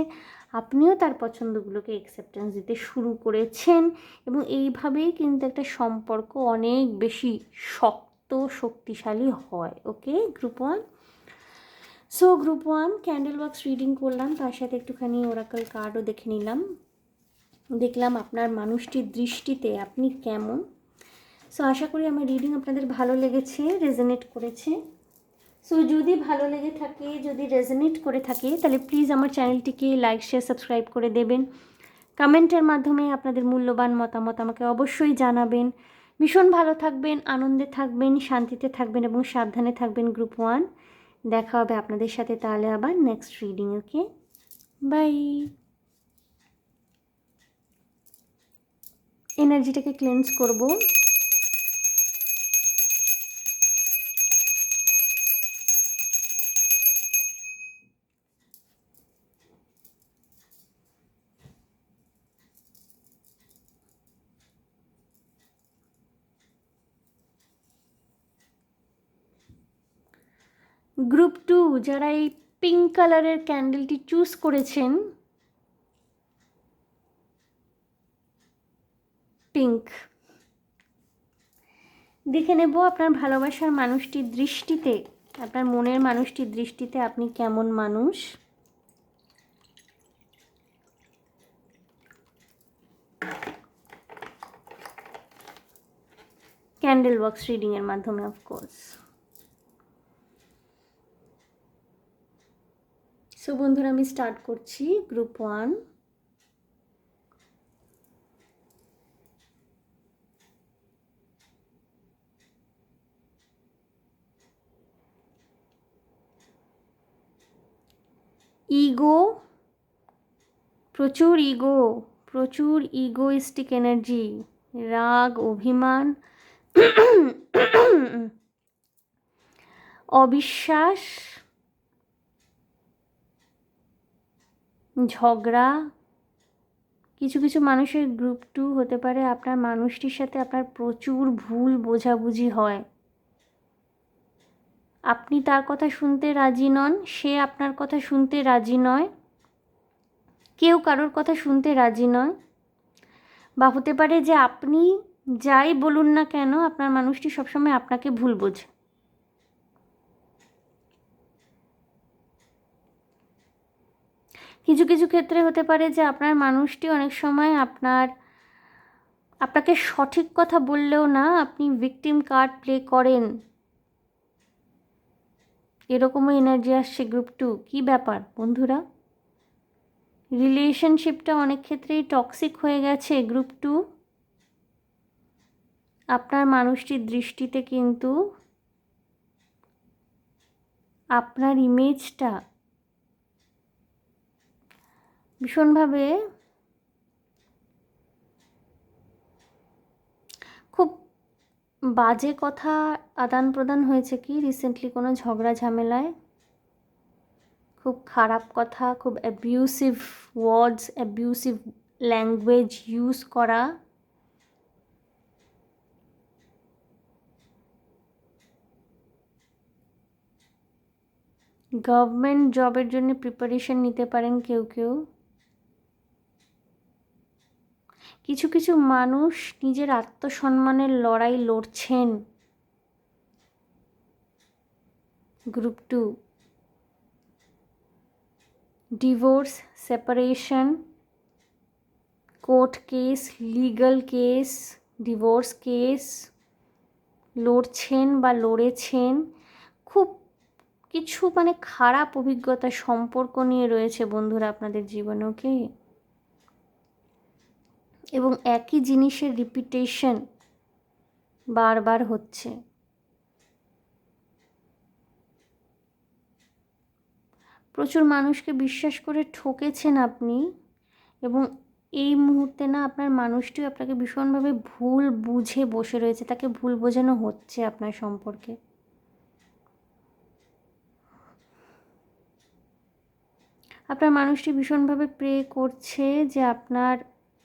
আপনিও তার পছন্দগুলোকে অ্যাকসেপ্টেন্স দিতে শুরু করেছেন, এবং এইভাবেই কিন্তু একটা সম্পর্ক অনেক বেশি শক্ত শক্তিশালী হয়। ওকে group 1। So group 1 candle wax reading করলাম, তার সাথে একটুখানি ওরাকল কার্ডও দেখে নিলাম। দেখলাম আপনার মানুষটির দৃষ্টিতে আপনি কেমন। সো আশা করি আমার রিডিং আপনাদের ভালো লেগেছে, রেজোনেট করেছে। সো যদি ভালো লেগে থাকে, যদি রেজোনেট করে থাকে, তাহলে প্লিজ আমার চ্যানেলটিকে লাইক শেয়ার সাবস্ক্রাইব করে দেবেন। কমেন্টের মাধ্যমে আপনাদের মূল্যবান মতামত আমাকে অবশ্যই জানাবেন। ভীষণ ভালো থাকবেন, আনন্দে থাকবেন, শান্তিতে থাকবেন এবং সাবধানে থাকবেন গ্রুপ 1। দেখা হবে আপনাদের সাথে তাহলে আবার নেক্সট রিডিং। Okay, bye. এনার্জিটাকে ক্লেন্স করব। গ্রুপ 2 যারা এই পিঙ্ক কালারের ক্যান্ডেলটি চুজ করেছেন, পিঙ্ক, দেখে নেব আপনার ভালোবাসার মানুষটির দৃষ্টিতে, আপনার মনের মানুষটির দৃষ্টিতে আপনি কেমন মানুষ। ক্যান্ডেল বক্স রিডিংয়ের মাধ্যমে অফকোর্স। সো বন্ধুরা, আমি স্টার্ট করছি গ্রুপ 1। ইগো, প্রচুর ইগোইস্টিক এনার্জি, রাগ, অভিমান, অবিশ্বাস, ঝগড়া। কিছু কিছু মানুষের গ্রুপ 2 হতে পারে আপনার মানুষটির সাথে আপনার প্রচুর ভুল বোঝাবুঝি হয়। আপনি তার কথা শুনতে রাজি নন, সে আপনার কথা শুনতে রাজি নয়, কেউ কারোর কথা শুনতে রাজি নয়। বা হতে পারে যে আপনি যাই বলুন না কেন আপনার মানুষটি সবসময় আপনাকে ভুল বোঝে। কিছু কিছু ক্ষেত্রে হতে পারে যে আপনার মানুষটি অনেক সময় আপনাকে সঠিক কথা বললেও না আপনি ভিকটিম কার্ড প্লে করেন, এরকমও এনার্জি আসছে গ্রুপ 2। কী ব্যাপার বন্ধুরা, রিলেশনশিপটা অনেক ক্ষেত্রেই টক্সিক হয়ে গেছে গ্রুপ 2। আপনার মানুষটির দৃষ্টিতে কিন্তু আপনার ইমেজটা ভীষণভাবে খুব বাজে কথা আদান প্রদান হয়েছে কি রিসেন্টলি কোনো ঝগড়া ঝামেলায়, খুব খারাপ কথা, খুব অ্যাবিউসিভ ওয়ার্ডস, অ্যাবিউসিভ ল্যাঙ্গুয়েজ ইউজ করা। গভর্নমেন্ট জবের জন্য প্রিপারেশন নিতে পারেন কেউ কেউ। কিছু কিছু মানুষ নিজের আত্মসম্মানের লড়াই লড়ছেন group 2। Divorce, separation, court case, legal case, divorce case লড়ছেন বা লড়েছেন। খুব কিছু মানে খারাপ অভিজ্ঞতা সম্পর্ক নিয়ে রয়েছে বন্ধুরা আপনাদের জীবনে, ওকে? এবং একই জিনিসের রিপিটেশন বারবার হচ্ছে। প্রচুর মানুষকে বিশ্বাস করে ঠকেছেন আপনি, এবং এই মুহূর্তে না আপনার মানুষটিও আপনাকে ভীষণভাবে ভুল বুঝে বসে রয়েছে, তাকে ভুল বোঝানো হচ্ছে আপনার সম্পর্কে। আপনার মানুষটি ভীষণভাবে প্রে করছে যে আপনার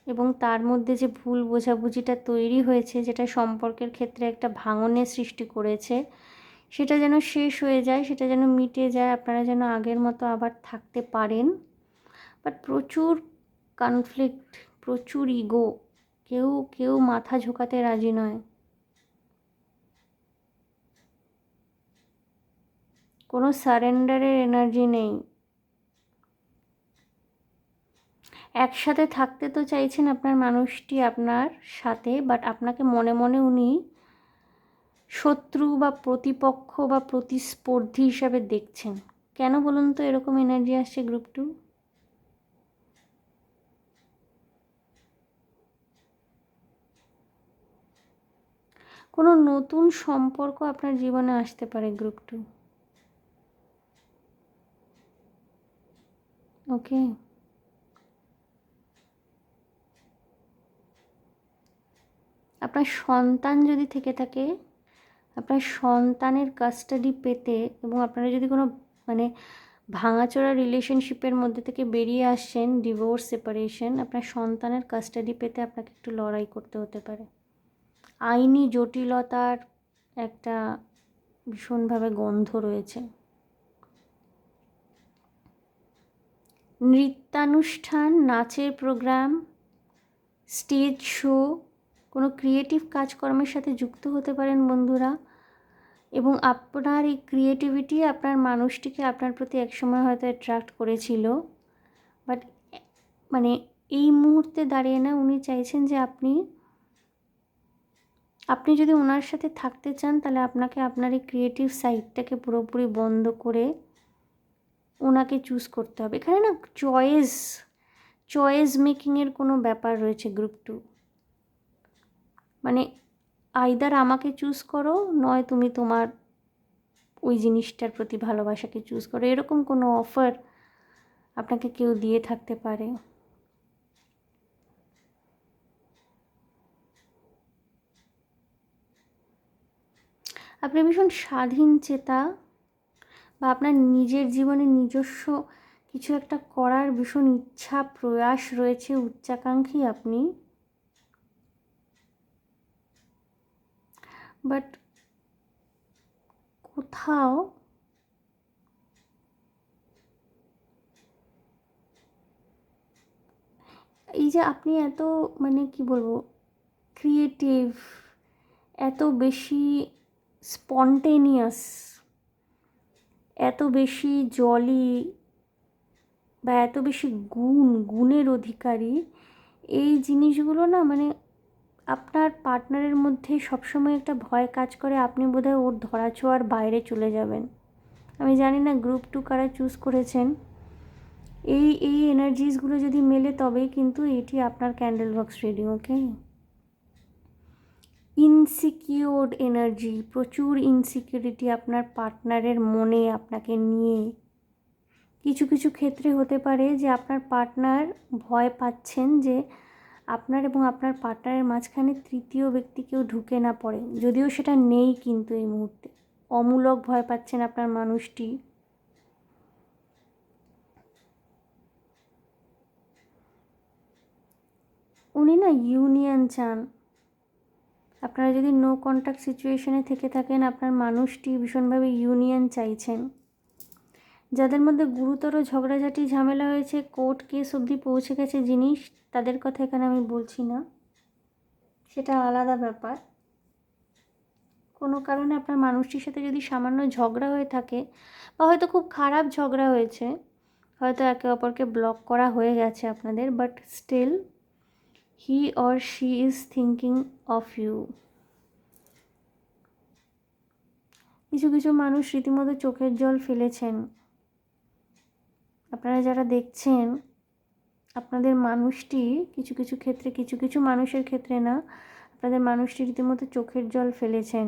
এবং তার মধ্যে যে ভুল বোঝাবুঝিটা তৈরি হয়েছে, যেটা সম্পর্কের ক্ষেত্রে একটা ভাঙনের সৃষ্টি করেছে, সেটা যেন শেষ হয়ে যায়, সেটা যেন মিটে যায়, আপনারা যেন আগের মতো আবার থাকতে পারেন। বাট প্রচুর কনফ্লিক্ট, প্রচুর ইগো, কেউ মাথা ঝোঁকাতে রাজি নয়, কোনো সারেন্ডারের এনার্জি নেই। একসাথে থাকতে তো চাইছেন আপনার মানুষটি আপনার সাথে, বাট আপনাকে মনে মনে উনি শত্রু বা প্রতিপক্ষ বা প্রতিস্পর্ধী হিসাবে দেখছেন। কেন বলুন তো এরকম এনার্জি আসছে গ্রুপ 2? কোনো নতুন সম্পর্ক আপনার জীবনে আসতে পারে গ্রুপ 2, ওকে? আপনার সন্তান যদি থেকে থাকে, আপনার সন্তানের কাস্টাডি পেতে, এবং আপনারা যদি কোনো মানে ভাঙাচোরা রিলেশনশিপের মধ্যে থেকে বেরিয়ে আসছেন, ডিভোর্স, সেপারেশন, আপনার সন্তানের কাস্টাডি পেতে আপনাকে একটু লড়াই করতে হতে পারে। আইনি জটিলতার একটা ভীষণভাবে গন্ধ রয়েছে। নৃত্যানুষ্ঠান, নাচের প্রোগ্রাম, স্টেজ শো, কোনো ক্রিয়েটিভ কাজকর্মের সাথে যুক্ত হতে পারেন বন্ধুরা। এবং আপনার এই ক্রিয়েটিভিটি আপনার মানুষটিকে আপনার প্রতি একসময় হয়তো অ্যাট্রাক্ট করেছিল, বাট মানে এই মুহূর্তে দাঁড়িয়ে না উনি চাইছেন যে আপনি আপনি যদি ওনার সাথে থাকতে চান তাহলে আপনাকে আপনার এই ক্রিয়েটিভ সাইডটাকে পুরোপুরি বন্ধ করে ওনাকে চুজ করতে হবে। এখানে না চয়েস মেকিংয়ের কোনো ব্যাপার রয়েছে গ্রুপ 2। মানে আইদার আমাকে চুজ করো, নয় তুমি তোমার ওই জিনিসটার প্রতি ভালোবাসাকে চুজ করো, এরকম কোনো অফার আপনাকে কেউ দিয়ে থাকতে পারে। আপনি ভীষণ স্বাধীন চেতা, বা আপনার নিজের জীবনে নিজস্ব কিছু একটা করার ভীষণ ইচ্ছা প্রয়াস রয়েছে, উচ্চাকাঙ্ক্ষী আপনি। বাট কোথাও এই যে আপনি এত মানে কি বলবো ক্রিয়েটিভ, এত বেশি স্পন্টেনিয়াস, এত বেশি জলি, বা এত বেশি গুণের অধিকারী, এই জিনিসগুলো না মানে আপনার পার্টনারের মধ্যে সবসময় একটা ভয় কাজ করে আপনি বোধহয় ওর ধরাছোঁয়ার বাইরে চলে যাবেন। আমি জানি না গ্রুপ 2 কারা চুজ করেছেন। এই এনার্জিসগুলো যদি মেলে তবেই কিন্তু এটি আপনার ক্যান্ডেল বক্স রিডিং। ওকে, ইনসিকিউরড এনার্জি, প্রচুর ইনসিকিউরিটি আপনার পার্টনারের মনে আপনাকে নিয়ে। কিছু কিছু ক্ষেত্রে হতে পারে যে আপনার পার্টনার ভয় পাচ্ছেন যে আপনার এবং আপনার পার্টনারের মাঝখানে তৃতীয় ব্যক্তি কেউ ঢুকে না পড়ে, যদিও সেটা নেই কিন্তু এই মুহূর্তে অমূলক ভয় পাচ্ছেন আপনার মানুষটি। উনি না ইউনিয়ন চান। আপনারা যদি নো কন্ট্যাক্ট সিচুয়েশনে থেকে থাকেন, আপনার মানুষটি ভীষণভাবে ইউনিয়ন চাইছেন। যাদের মধ্যে গুরুতর ঝগড়াঝাটি ঝামেলা হয়েছে, কোর্ট কেস অবধি পৌঁছে গেছে জিনিস, তাদের কথা এখানে আমি বলছি না, সেটা আলাদা ব্যাপার। কোনো কারণে আপনার মানুষটির সাথে যদি সামান্য ঝগড়া হয়ে থাকে, বা হয়তো খুব খারাপ ঝগড়া হয়েছে, হয়তো একে অপরকে ব্লক করা হয়ে গেছে আপনাদের, but still he or she is thinking of you. কিছু কিছু মানুষ রীতিমতো চোখের জল ফেলেছেন। আপনারা যারা দেখছেন, আপনাদের মানুষটি কিছু কিছু ক্ষেত্রে, কিছু কিছু মানুষের ক্ষেত্রে না, আপনাদের মানুষটি রীতিমতো চোখের জল ফেলেছেন,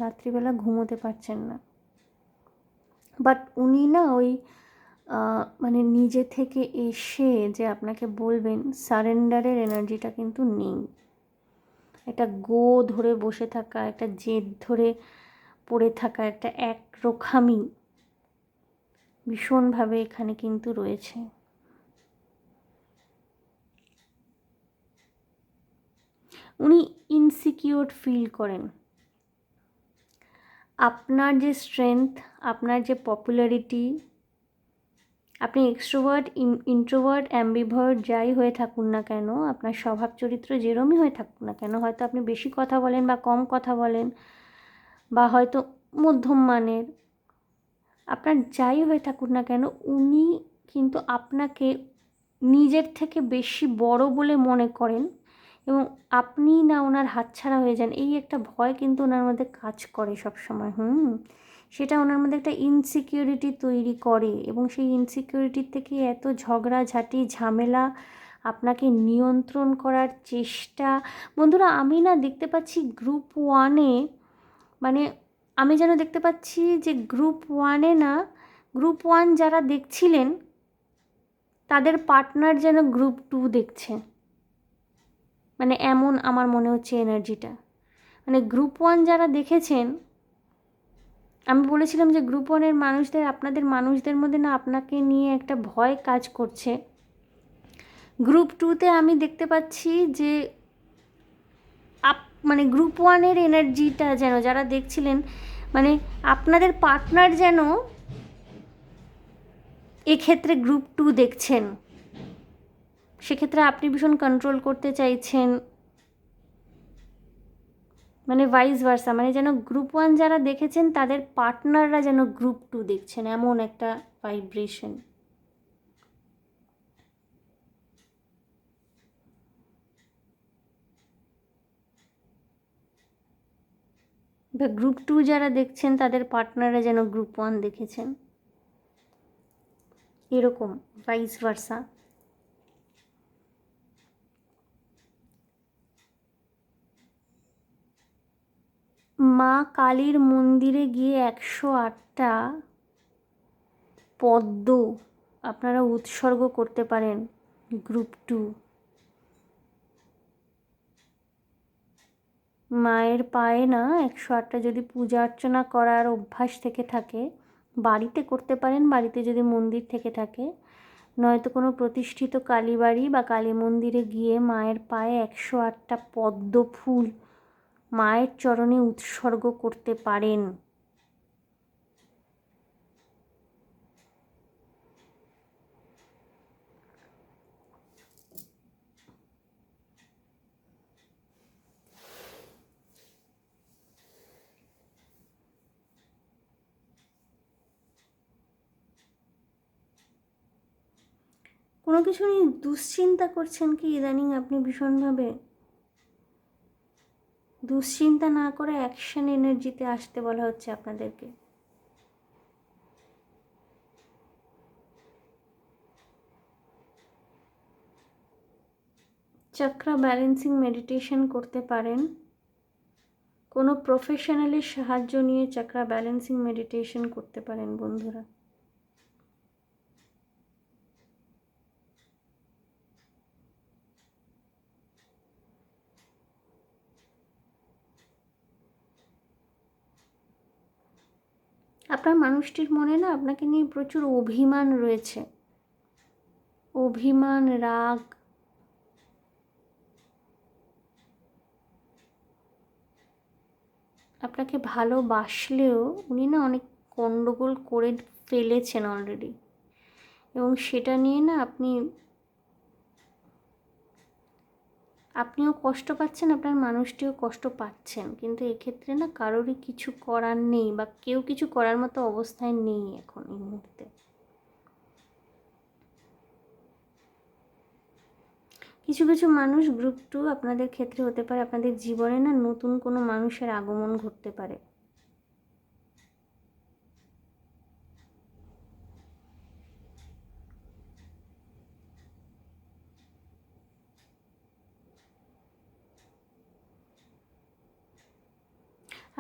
রাত্রিবেলা ঘুমোতে পারছেন না। বাট উনি না ওই মানে নিজে থেকে এসে যে আপনাকে বলবেন, সারেন্ডারের এনার্জিটা কিন্তু নেই। একটা ধরে বসে থাকা, একটা জেদ ধরে পড়ে থাকা, একটা একরোখামি ভীষণভাবে এখানে কিন্তু রয়েছে। উনি ইনসিকিউর ফিল করেন। আপনার যে স্ট্রেংথ, আপনার যে পপুলারিটি, আপনি এক্সট্রোভার্ট, ইন্ট্রোভার্ট, অ্যাম্বিভার্ট যাই হয়ে থাকুন না কেন, আপনার স্বভাব চরিত্র যেরমই হয়ে থাকুন না কেন, হয়তো আপনি বেশি কথা বলেন বা কম কথা বলেন, বা হয়তো মধ্যম মানের, আপনার যাই হয়ে থাকুন না কেন, উনি কিন্তু আপনাকে নিজের থেকে বেশি বড় বলে মনে করেন, এবং আপনি না ওনার হাতছাড়া হয়ে যান, এই একটা ভয় কিন্তু ওনার মধ্যে কাজ করে সবসময়। সেটা ওনার মধ্যে একটা ইনসিকিউরিটি তৈরি করে, এবং সেই ইনসিকিউরিটির থেকে এত ঝগড়াঝাটি ঝামেলা, আপনাকে নিয়ন্ত্রণ করার চেষ্টা। বন্ধুরা, আমি না দেখতে পাচ্ছি গ্রুপ 1-এ, মানে আমি যেন দেখতে পাচ্ছি যে গ্রুপ 1-এ না, গ্রুপ 1 যারা দেখছিলেন তাদের পার্টনার যেন গ্রুপ 2 দেখছে। মানে এমন আমার মনে হচ্ছে এনার্জিটা। মানে গ্রুপ 1 যারা দেখেছেন, আমি বলেছিলাম যে গ্রুপ 1-এর মানুষদের, আপনাদের মানুষদের মধ্যে না আপনাকে নিয়ে একটা ভয় কাজ করছে। গ্রুপ 2-তে আমি দেখতে পাচ্ছি যে মানে গ্রুপ 1-এর এনার্জিটা যেন যারা দেখছিলেন, মানে আপনাদের পার্টনার যেন এক্ষেত্রে গ্রুপ 2 দেখছেন। সেক্ষেত্রে আপনি ভীষণ কন্ট্রোল করতে চাইছেন, মানে ভাইস ভার্সা, মানে যেন গ্রুপ 1 যারা দেখেছেন তাদের পার্টনাররা যেন গ্রুপ 2 দেখছেন, এমন একটা ভাইব্রেশন। বা গ্রুপ 2 যারা দেখছেন তাদের পার্টনাররা যেন গ্রুপ 1 দেখেছেন, এরকম ভাইস ভার্সা। মা কালীর মন্দিরে গিয়ে 108টা পদ্ম আপনারা উৎসর্গ করতে পারেন গ্রুপ 2। মায়ের পায়ে না 108টা যদি পূজা অর্চনা করার অভ্যাস থেকে থাকে, বাড়িতে করতে পারেন, বাড়িতে যদি মন্দির থেকে থাকে, নয়তো কোনো প্রতিষ্ঠিত কালীবাড়ি বা কালী মন্দিরে গিয়ে মায়ের পায়ে 108টা পদ্ম ফুল মায়ের চরণে উৎসর্গ করতে পারেন। কোনো কিছু নিয়ে দুশ্চিন্তা করছেন কি ইদানিং আপনি ভীষণভাবে? দুশ্চিন্তা না করে অ্যাকশন এনার্জিতে আসতে বলা হচ্ছে আপনাদেরকে। চক্রা ব্যালেন্সিং মেডিটেশন করতে পারেন, কোনো প্রফেশনালের সাহায্য নিয়ে চক্রা ব্যালেন্সিং মেডিটেশন করতে পারেন বন্ধুরা। আপনার মানুষটির মনে না আপনাকে নিয়ে প্রচুর অভিমান রয়েছে, অভিমান, রাগ। আপনাকে ভালোবাসলেও উনি না অনেক গণ্ডগোল করে ফেলেছেন অলরেডি, এবং সেটা নিয়ে না আপনিও কষ্ট পাচ্ছেন, আপনার মানুষটিও কষ্ট পাচ্ছেন, কিন্তু এক্ষেত্রে না কারোরই কিছু করার নেই, বা কেউ কিছু করার মতো অবস্থায় নেই এখন এই মুহূর্তে। কিছু কিছু মানুষ গ্রুপ 2 আপনাদের ক্ষেত্রে হতে পারে, আপনাদের জীবনে না নতুন কোনো মানুষের আগমন ঘটতে পারে।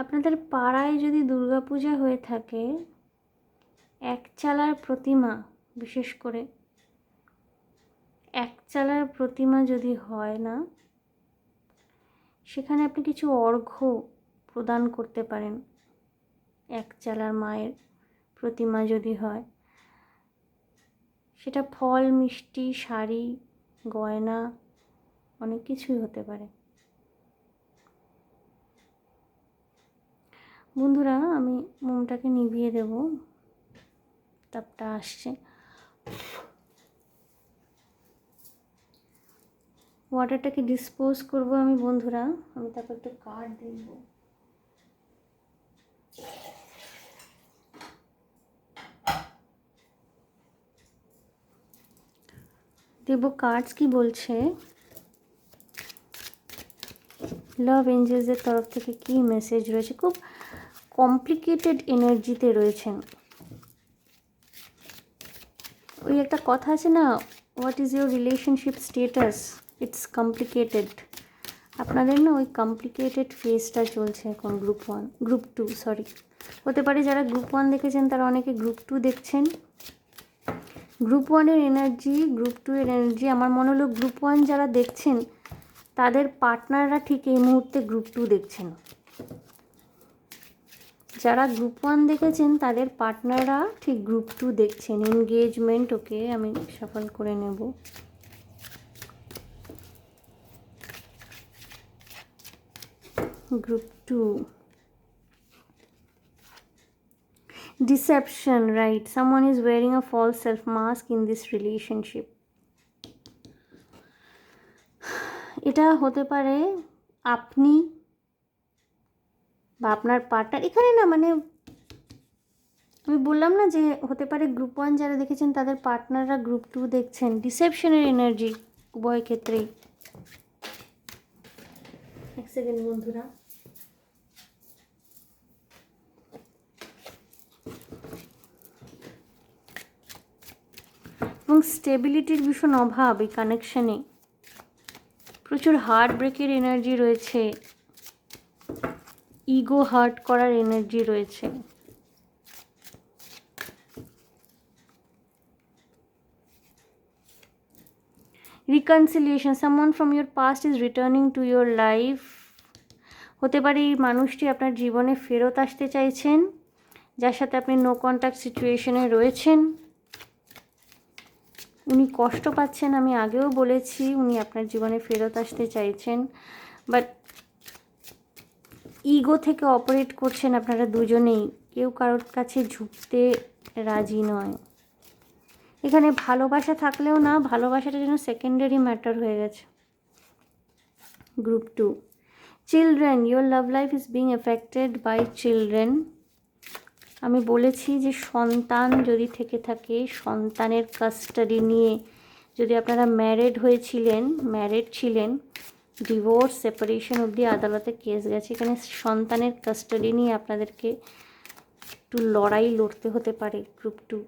আপনাদের পাড়ায় যদি দুর্গাপূজা হয়ে থাকে, একচালার প্রতিমা, বিশেষ করে একচালার প্রতিমা যদি হয় না, সেখানে আপনি কিছু অর্ঘ্য প্রদান করতে পারেন। একচালার মায়ের প্রতিমা যদি হয়, সেটা ফল, মিষ্টি, শাড়ি, গয়না, অনেক কিছুই হতে পারে। বন্ধুরা, আমি মোমটাকে নিভিয়ে দেব, তাপটা আসছে। ওয়াটারটাকে ডিসপোজ করব আমি বন্ধুরা, আমি তারপর একটু কার্ড দেখব। দেব কার্ডস কি বলছে, লাভ এঞ্জেলসের তরফ থেকে কি মেসেজ রয়েছে। খুব কমপ্লিকেটেড এনার্জিতে রয়েছেন। ওই একটা কথা আছে না, what is your relationship status, it's complicated. আপনাদের না ওই কমপ্লিকেটেড ফেজটা চলছে এখন গ্রুপ টু সরি। হতে পারে যারা গ্রুপ 1 দেখেছেন তারা অনেকে গ্রুপ 2 দেখছেন। গ্রুপ 1-এর এনার্জি, গ্রুপ 2-এর এনার্জি, আমার মনে হলো গ্রুপ 1 যারা দেখছেন তাদের পার্টনাররা ঠিক এই মুহূর্তে গ্রুপ 2 দেখছেন। যারা গ্রুপ 1 দেখেছেন তাদের পার্টনাররা ঠিক গ্রুপ 2 দেখছেন। এনগেজমেন্ট, ওকে আমি সফল করে নেব। Group 2, deception, right? Someone is wearing a false self mask in this relationship. এটা হতে পারে আপনি বা আপনার পার্টনার। এখানে না মানে আমি বললাম না যে হতে পারে গ্রুপ 1 যারা দেখেছেন তাদের পার্টনাররা গ্রুপ 2 দেখছেন। ডিসেপশনের এনার্জি উভয় ক্ষেত্রেই। এক সেকেন্ড বন্ধুরা, এবং স্টেবিলিটির ভীষণ অভাব এই কানেকশানে। প্রচুর হার্ট ব্রেকের এনার্জি রয়েছে, ইগো হার্ট করার এনার্জি রয়েছে। Reconciliation, someone from your past is returning to your life. হতে পারে এই মানুষটি আপনার জীবনে ফেরত আসতে চাইছেন, যার সাথে আপনি নো কন্ট্যাক্ট সিচুয়েশনে রয়েছেন। উনি কষ্ট পাচ্ছেন, আমি আগেও বলেছি উনি আপনার জীবনে ফেরত আসতে চাইছেন, বাট ইগো থেকে অপারেট করছেন আপনারা দুজনেই, কেউ কারোর কাছে ঝুঁকতে রাজি নয়। এখানে ভালোবাসা থাকলেও না, ভালোবাসাটা যেন সেকেন্ডারি ম্যাটার হয়ে গেছে। Group 2, children, your love life is being affected by children. আমি বলেছি যে সন্তান যদি থেকে থাকে, সন্তানের কাস্টাডি নিয়ে যদি আপনারা ম্যারিড ছিলেন, ডিভোর্স সেপারেশন অবধি আদালতে কেস গেছে, এখানে সন্তানের কাস্টাডি নিয়ে আপনাদেরকে একটু লড়াই লড়তে হতে পারে। গ্রুপ 2,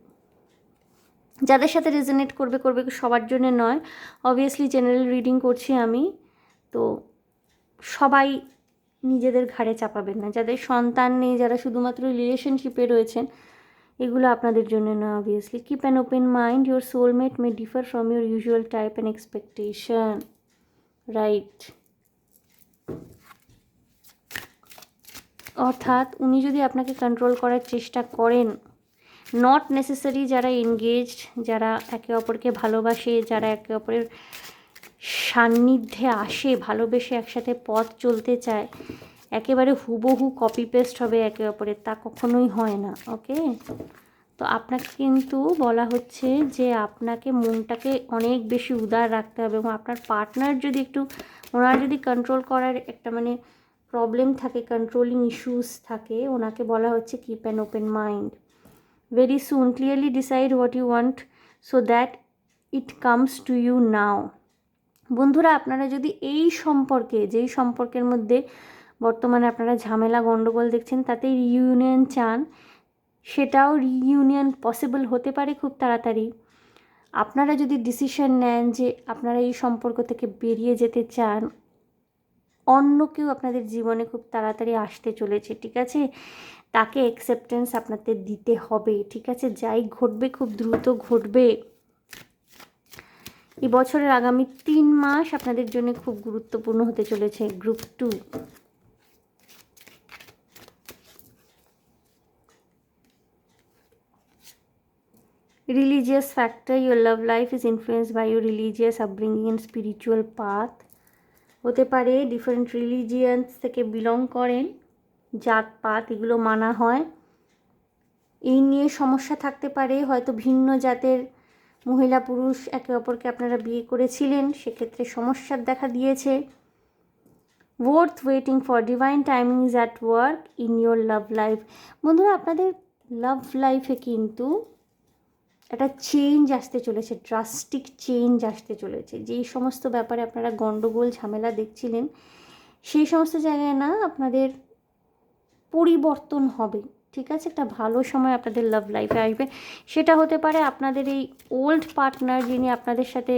যাদের সাথে রেজোনেট করবে, সবার জন্য নয়, অবভিয়াসলি জেনারেল রিডিং করছি আমি, তো সবাই নিজেদের ঘাড়ে চাপাবেন না। যাদের সন্তান নেই, যারা শুধুমাত্র রিলেশনশিপে রয়েছেন, এগুলো আপনাদের জন্য না। Obviously keep an open mind, your soulmate May differ from your usual type and expectation, right. অর্থাৎ উনি যদি আপনাকে কন্ট্রোল করার চেষ্টা করেন, নট নেসেসারি যারা এনগেজড, যারা একে অপরকে ভালোবাসে, যারা একে অপরের সান্নিধ্যে আসে, ভালোবেসে একসাথে পথ চলতে চায়, একেবারে হুবহু কপি পেস্ট হবে একে অপরের, তা কখনোই হয় না। ওকে, তো আপনাকে কিন্তু বলা হচ্ছে যে আপনাকে মনটাকে অনেক বেশি উদার রাখতে হবে, এবং আপনার পার্টনার যদি একটু, ওনার যদি কন্ট্রোল করার একটা মানে প্রবলেম থাকে, কন্ট্রোলিং ইস্যুস থাকে, ওনাকে বলা হচ্ছে keep an open mind. Very soon clearly decide what you want so that it comes to you now. বন্ধুরা, আপনারা যদি এই সম্পর্কে, যেই সম্পর্কের মধ্যে বর্তমানে আপনারা ঝামেলা গণ্ডগোল দেখছেন, তাতে রিইউনিয়ন চান, সেটাও রিইউনিয়ন পসিবল হতে পারে খুব তাড়াতাড়ি। আপনারা যদি ডিসিশন নেন যে আপনারা এই সম্পর্ক থেকে বেরিয়ে যেতে চান, অন্য কেউ আপনাদের জীবনে খুব তাড়াতাড়ি আসতে চলেছে, ঠিক আছে, তাকে অ্যাকসেপ্টেন্স আপনাদের দিতে হবে, ঠিক আছে, যাই ঘটবে খুব দ্রুত ঘটবে। এই বছরের আগামী 3 মাস আপনাদের জন্য খুব গুরুত্বপূর্ণ হতে চলেছে। Group 2, religious factor, your love life is influenced by your religious upbringing and spiritual path. হতে পারে ডিফারেন্ট রিলিজিয়ান্স থেকে বিলং করেন, জাতপাত এগুলো মানা হয়, এই নিয়ে সমস্যা থাকতে পারে। হয়তো ভিন্ন জাতের মহিলা পুরুষ একে অপরকে আপনারা বিয়ে করেছিলেন, সেক্ষেত্রে সমস্যার দেখা দিয়েছে। worth waiting for, divine timing is at work in your love life. বন্ধুরা, আপনাদের লাভ লাইফে কিন্তু একটা চেঞ্জ আসতে চলেছে, ড্রাস্টিক চেঞ্জ আসতে চলেছে। যেই সমস্ত ব্যাপারে আপনারা গণ্ডগোল ঝামেলা দেখছিলেন, সেই সমস্ত জায়গায় না, আপনাদের পরিবর্তন হবে, ঠিক আছে, একটা ভালো সময় আপনাদের লাভ লাইফে আসবে। সেটা হতে পারে আপনাদের এই ওল্ড পার্টনার, যিনি আপনাদের সাথে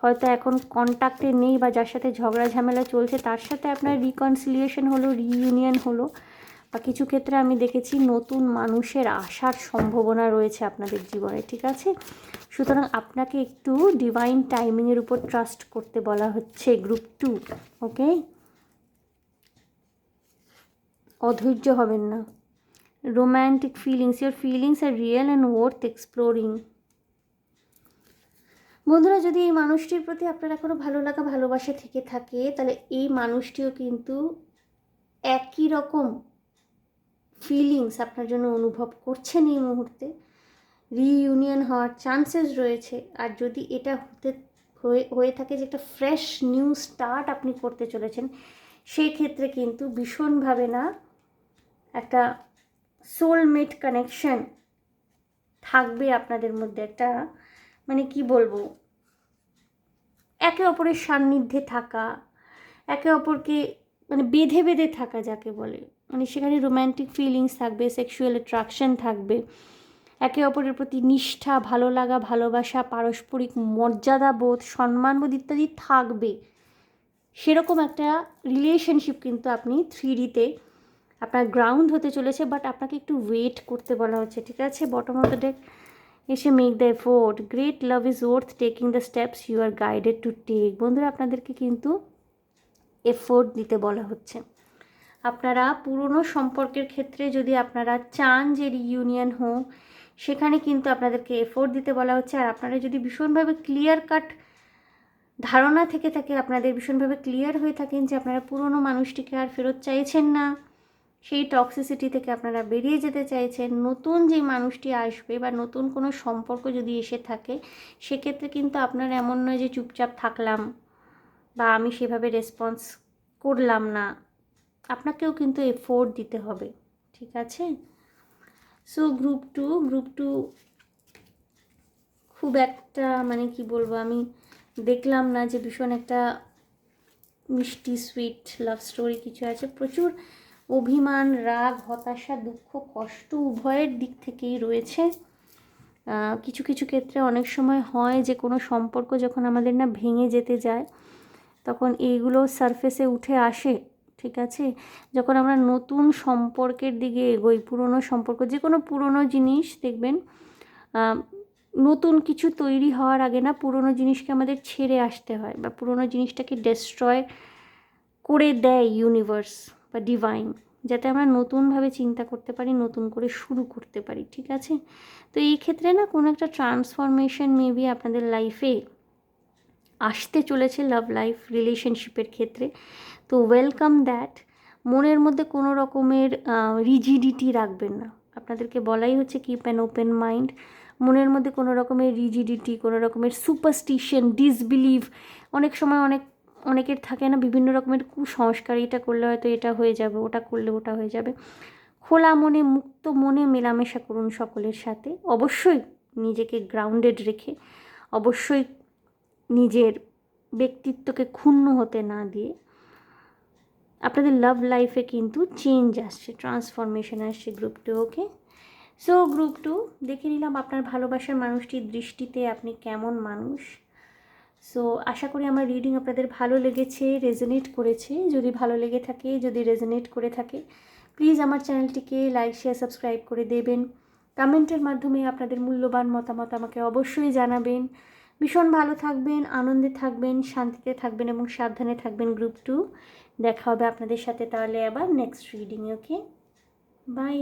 হয়তো এখন কন্ট্যাক্টে নেই, বা যার সাথে ঝগড়া ঝামেলা চলছে, তার সাথে আপনার রিকনসিলিয়েশন হলো, রিইউনিয়ন হলো, বা কিছু ক্ষেত্রে আমি দেখেছি নতুন মানুষের আসার সম্ভাবনা রয়েছে আপনাদের জীবনে, ঠিক আছে। সুতরাং আপনাকে একটু ডিভাইন টাইমিংয়ের উপর ট্রাস্ট করতে বলা হচ্ছে। গ্রুপ 2, ওকে, অধৈর্য হবেন না। Romantic feelings, your feelings are real and worth exploring. বন্ধুরা, যদি এই মানুষটির প্রতি আপনার এখনও ভালো লাগা, ভালোবাসা থেকে থাকে, তাহলে এই মানুষটিও কিন্তু একই রকম ফিলিংস আপনার জন্য অনুভব করছেন এই মুহূর্তে। রিইউনিয়ন হওয়ার চান্সেস রয়েছে। আর যদি এটা হয়ে থাকে যে একটা ফ্রেশ নিউ স্টার্ট আপনি করতে চলেছেন, সেই ক্ষেত্রে কিন্তু ভীষণভাবে না একটা সোলমেট কানেকশন থাকবে আপনাদের মধ্যে। একটা মানে কি বলবো, একে অপরের সান্নিধ্যে থাকা, একে অপরকে মানে বেঁধে বেঁধে থাকা যাকে বলে, মানে সেখানে রোম্যান্টিক ফিলিংস থাকবে, সেক্সুয়াল অ্যাট্রাকশন থাকবে, একে অপরের প্রতি নিষ্ঠা, ভালো লাগা, ভালোবাসা, পারস্পরিক মর্যাদাবোধ, সম্মানবোধ ইত্যাদি থাকবে। সেরকম একটা রিলেশনশিপ কিন্তু আপনি 3Dতে আপনার গ্রাউন্ড হতে চলেছে, বাট আপনাকে একটু ওয়েট করতে বলা হচ্ছে, ঠিক আছে। বটম অফ দ্য ডেক এসে make the effort, great love is worth taking the steps you are guided to take. বন্ধুরা, আপনাদেরকে কিন্তু এফোর্ট দিতে বলা হচ্ছে। আপনারা পুরনো সম্পর্কের ক্ষেত্রে যদি আপনারা চান যে রিইউনিয়ন হোক, সেখানে কিন্তু আপনাদেরকে এফোর্ট দিতে বলা হচ্ছে। আর আপনারা যদি ভীষণভাবে ক্লিয়ার কাট ধারণা থেকে থাকে, আপনাদের ভীষণভাবে ক্লিয়ার হয়ে থাকেন যে আপনারা পুরনো মানুষটিকে আর ফেরত চাইছেন না, সেই টক্সিসিটি থেকে আপনারা বেরিয়ে যেতে চাইছেন, নতুন যে মানুষটি আসবে বা নতুন কোনো সম্পর্ক যদি এসে থাকে, সেক্ষেত্রে কিন্তু আপনারা এমন নয় যে চুপচাপ থাকলাম বা আমি সেভাবে রেসপন্স করলাম না, আপনাকেও কিন্তু এফোর্ট দিতে হবে, ঠিক আছে। সো গ্রুপ টু খুব একটা মানে কি বলবো, আমি দেখলাম না যে ভীষণ একটা মিষ্টি সুইট লাভ স্টোরি কিছু আছে। প্রচুর অভিমান, রাগ, হতাশা, দুঃখ, কষ্ট উভয়ের দিক থেকেই রয়েছে। কিছু কিছু ক্ষেত্রে অনেক সময় হয় যে কোনো সম্পর্ক যখন আমাদের না ভেঙে যেতে যায়, তখন এইগুলো সারফেসে উঠে আসে, ঠিক আছে। যখন আমরা নতুন সম্পর্কের দিকে এগোই, পুরনো সম্পর্ক, যে কোনো পুরনো জিনিস দেখবেন নতুন কিছু তৈরি হওয়ার আগে না পুরনো জিনিসকে আমাদের ছেড়ে আসতে হয়, বা পুরনো জিনিসটাকে ডেস্ট্রয় করে দেয় ইউনিভার্স বা ডিভাইন, যাতে আমরা নতুনভাবে চিন্তা করতে পারি, নতুন করে শুরু করতে পারি, ঠিক আছে। তো এই ক্ষেত্রে না কোনো একটা ট্রান্সফরমেশন মেবি আপনাদের লাইফে আসতে চলেছে, লাভ লাইফ রিলেশনশিপের ক্ষেত্রে। তো ওয়েলকাম দ্যাট। মনের মধ্যে কোনো রকমের রিজিডিটি রাখবেন না, আপনাদেরকে বলাই হচ্ছে কিপ অ্যান ওপেন মাইন্ড। মনের মধ্যে কোনো রকমের রিজিডিটি, কোনো রকমের সুপারস্টিশন, ডিসবিলিভ, অনেক সময় অনেকের থাকে না বিভিন্ন রকমের কুসংস্কার, এটা করলে হয়তো এটা হয়ে যাবে, ওটা করলে ওটা হয়ে যাবে। খোলা মনে, মুক্ত মনে মেলামেশা করুন সকলের সাথে, অবশ্যই নিজেকে গ্রাউন্ডেড রেখে, অবশ্যই নিজের ব্যক্তিত্বকে ক্ষুণ্ণ হতে না দিয়ে। আপনাদের লাভ লাইফে কিন্তু চেঞ্জ আসছে, ট্রান্সফরমেশন আসছে গ্রুপ টু, ওকে। সো গ্রুপ টু, দেখে নিলাম আপনার ভালোবাসার মানুষটির দৃষ্টিতে আপনি কেমন মানুষ। সো আশা করি আমার রিডিং আপনাদের ভালো লেগেছে, রেজোনেট করেছে। যদি ভালো লেগে থাকে, যদি রেজোনেট করে থাকে, প্লিজ আমার চ্যানেলটিকে লাইক, শেয়ার, সাবস্ক্রাইব করে দেবেন। কমেন্টের মাধ্যমে আপনাদের মূল্যবান মতামত আমাকে অবশ্যই জানাবেন। ভীষণ ভালো থাকবেন, আনন্দে থাকবেন, শান্তিতে থাকবেন এবং সাবধানে থাকবেন গ্রুপ টু। দেখা হবে আপনাদের সাথে তাহলে আবার নেক্সট রিডিং, ওকে। বাই।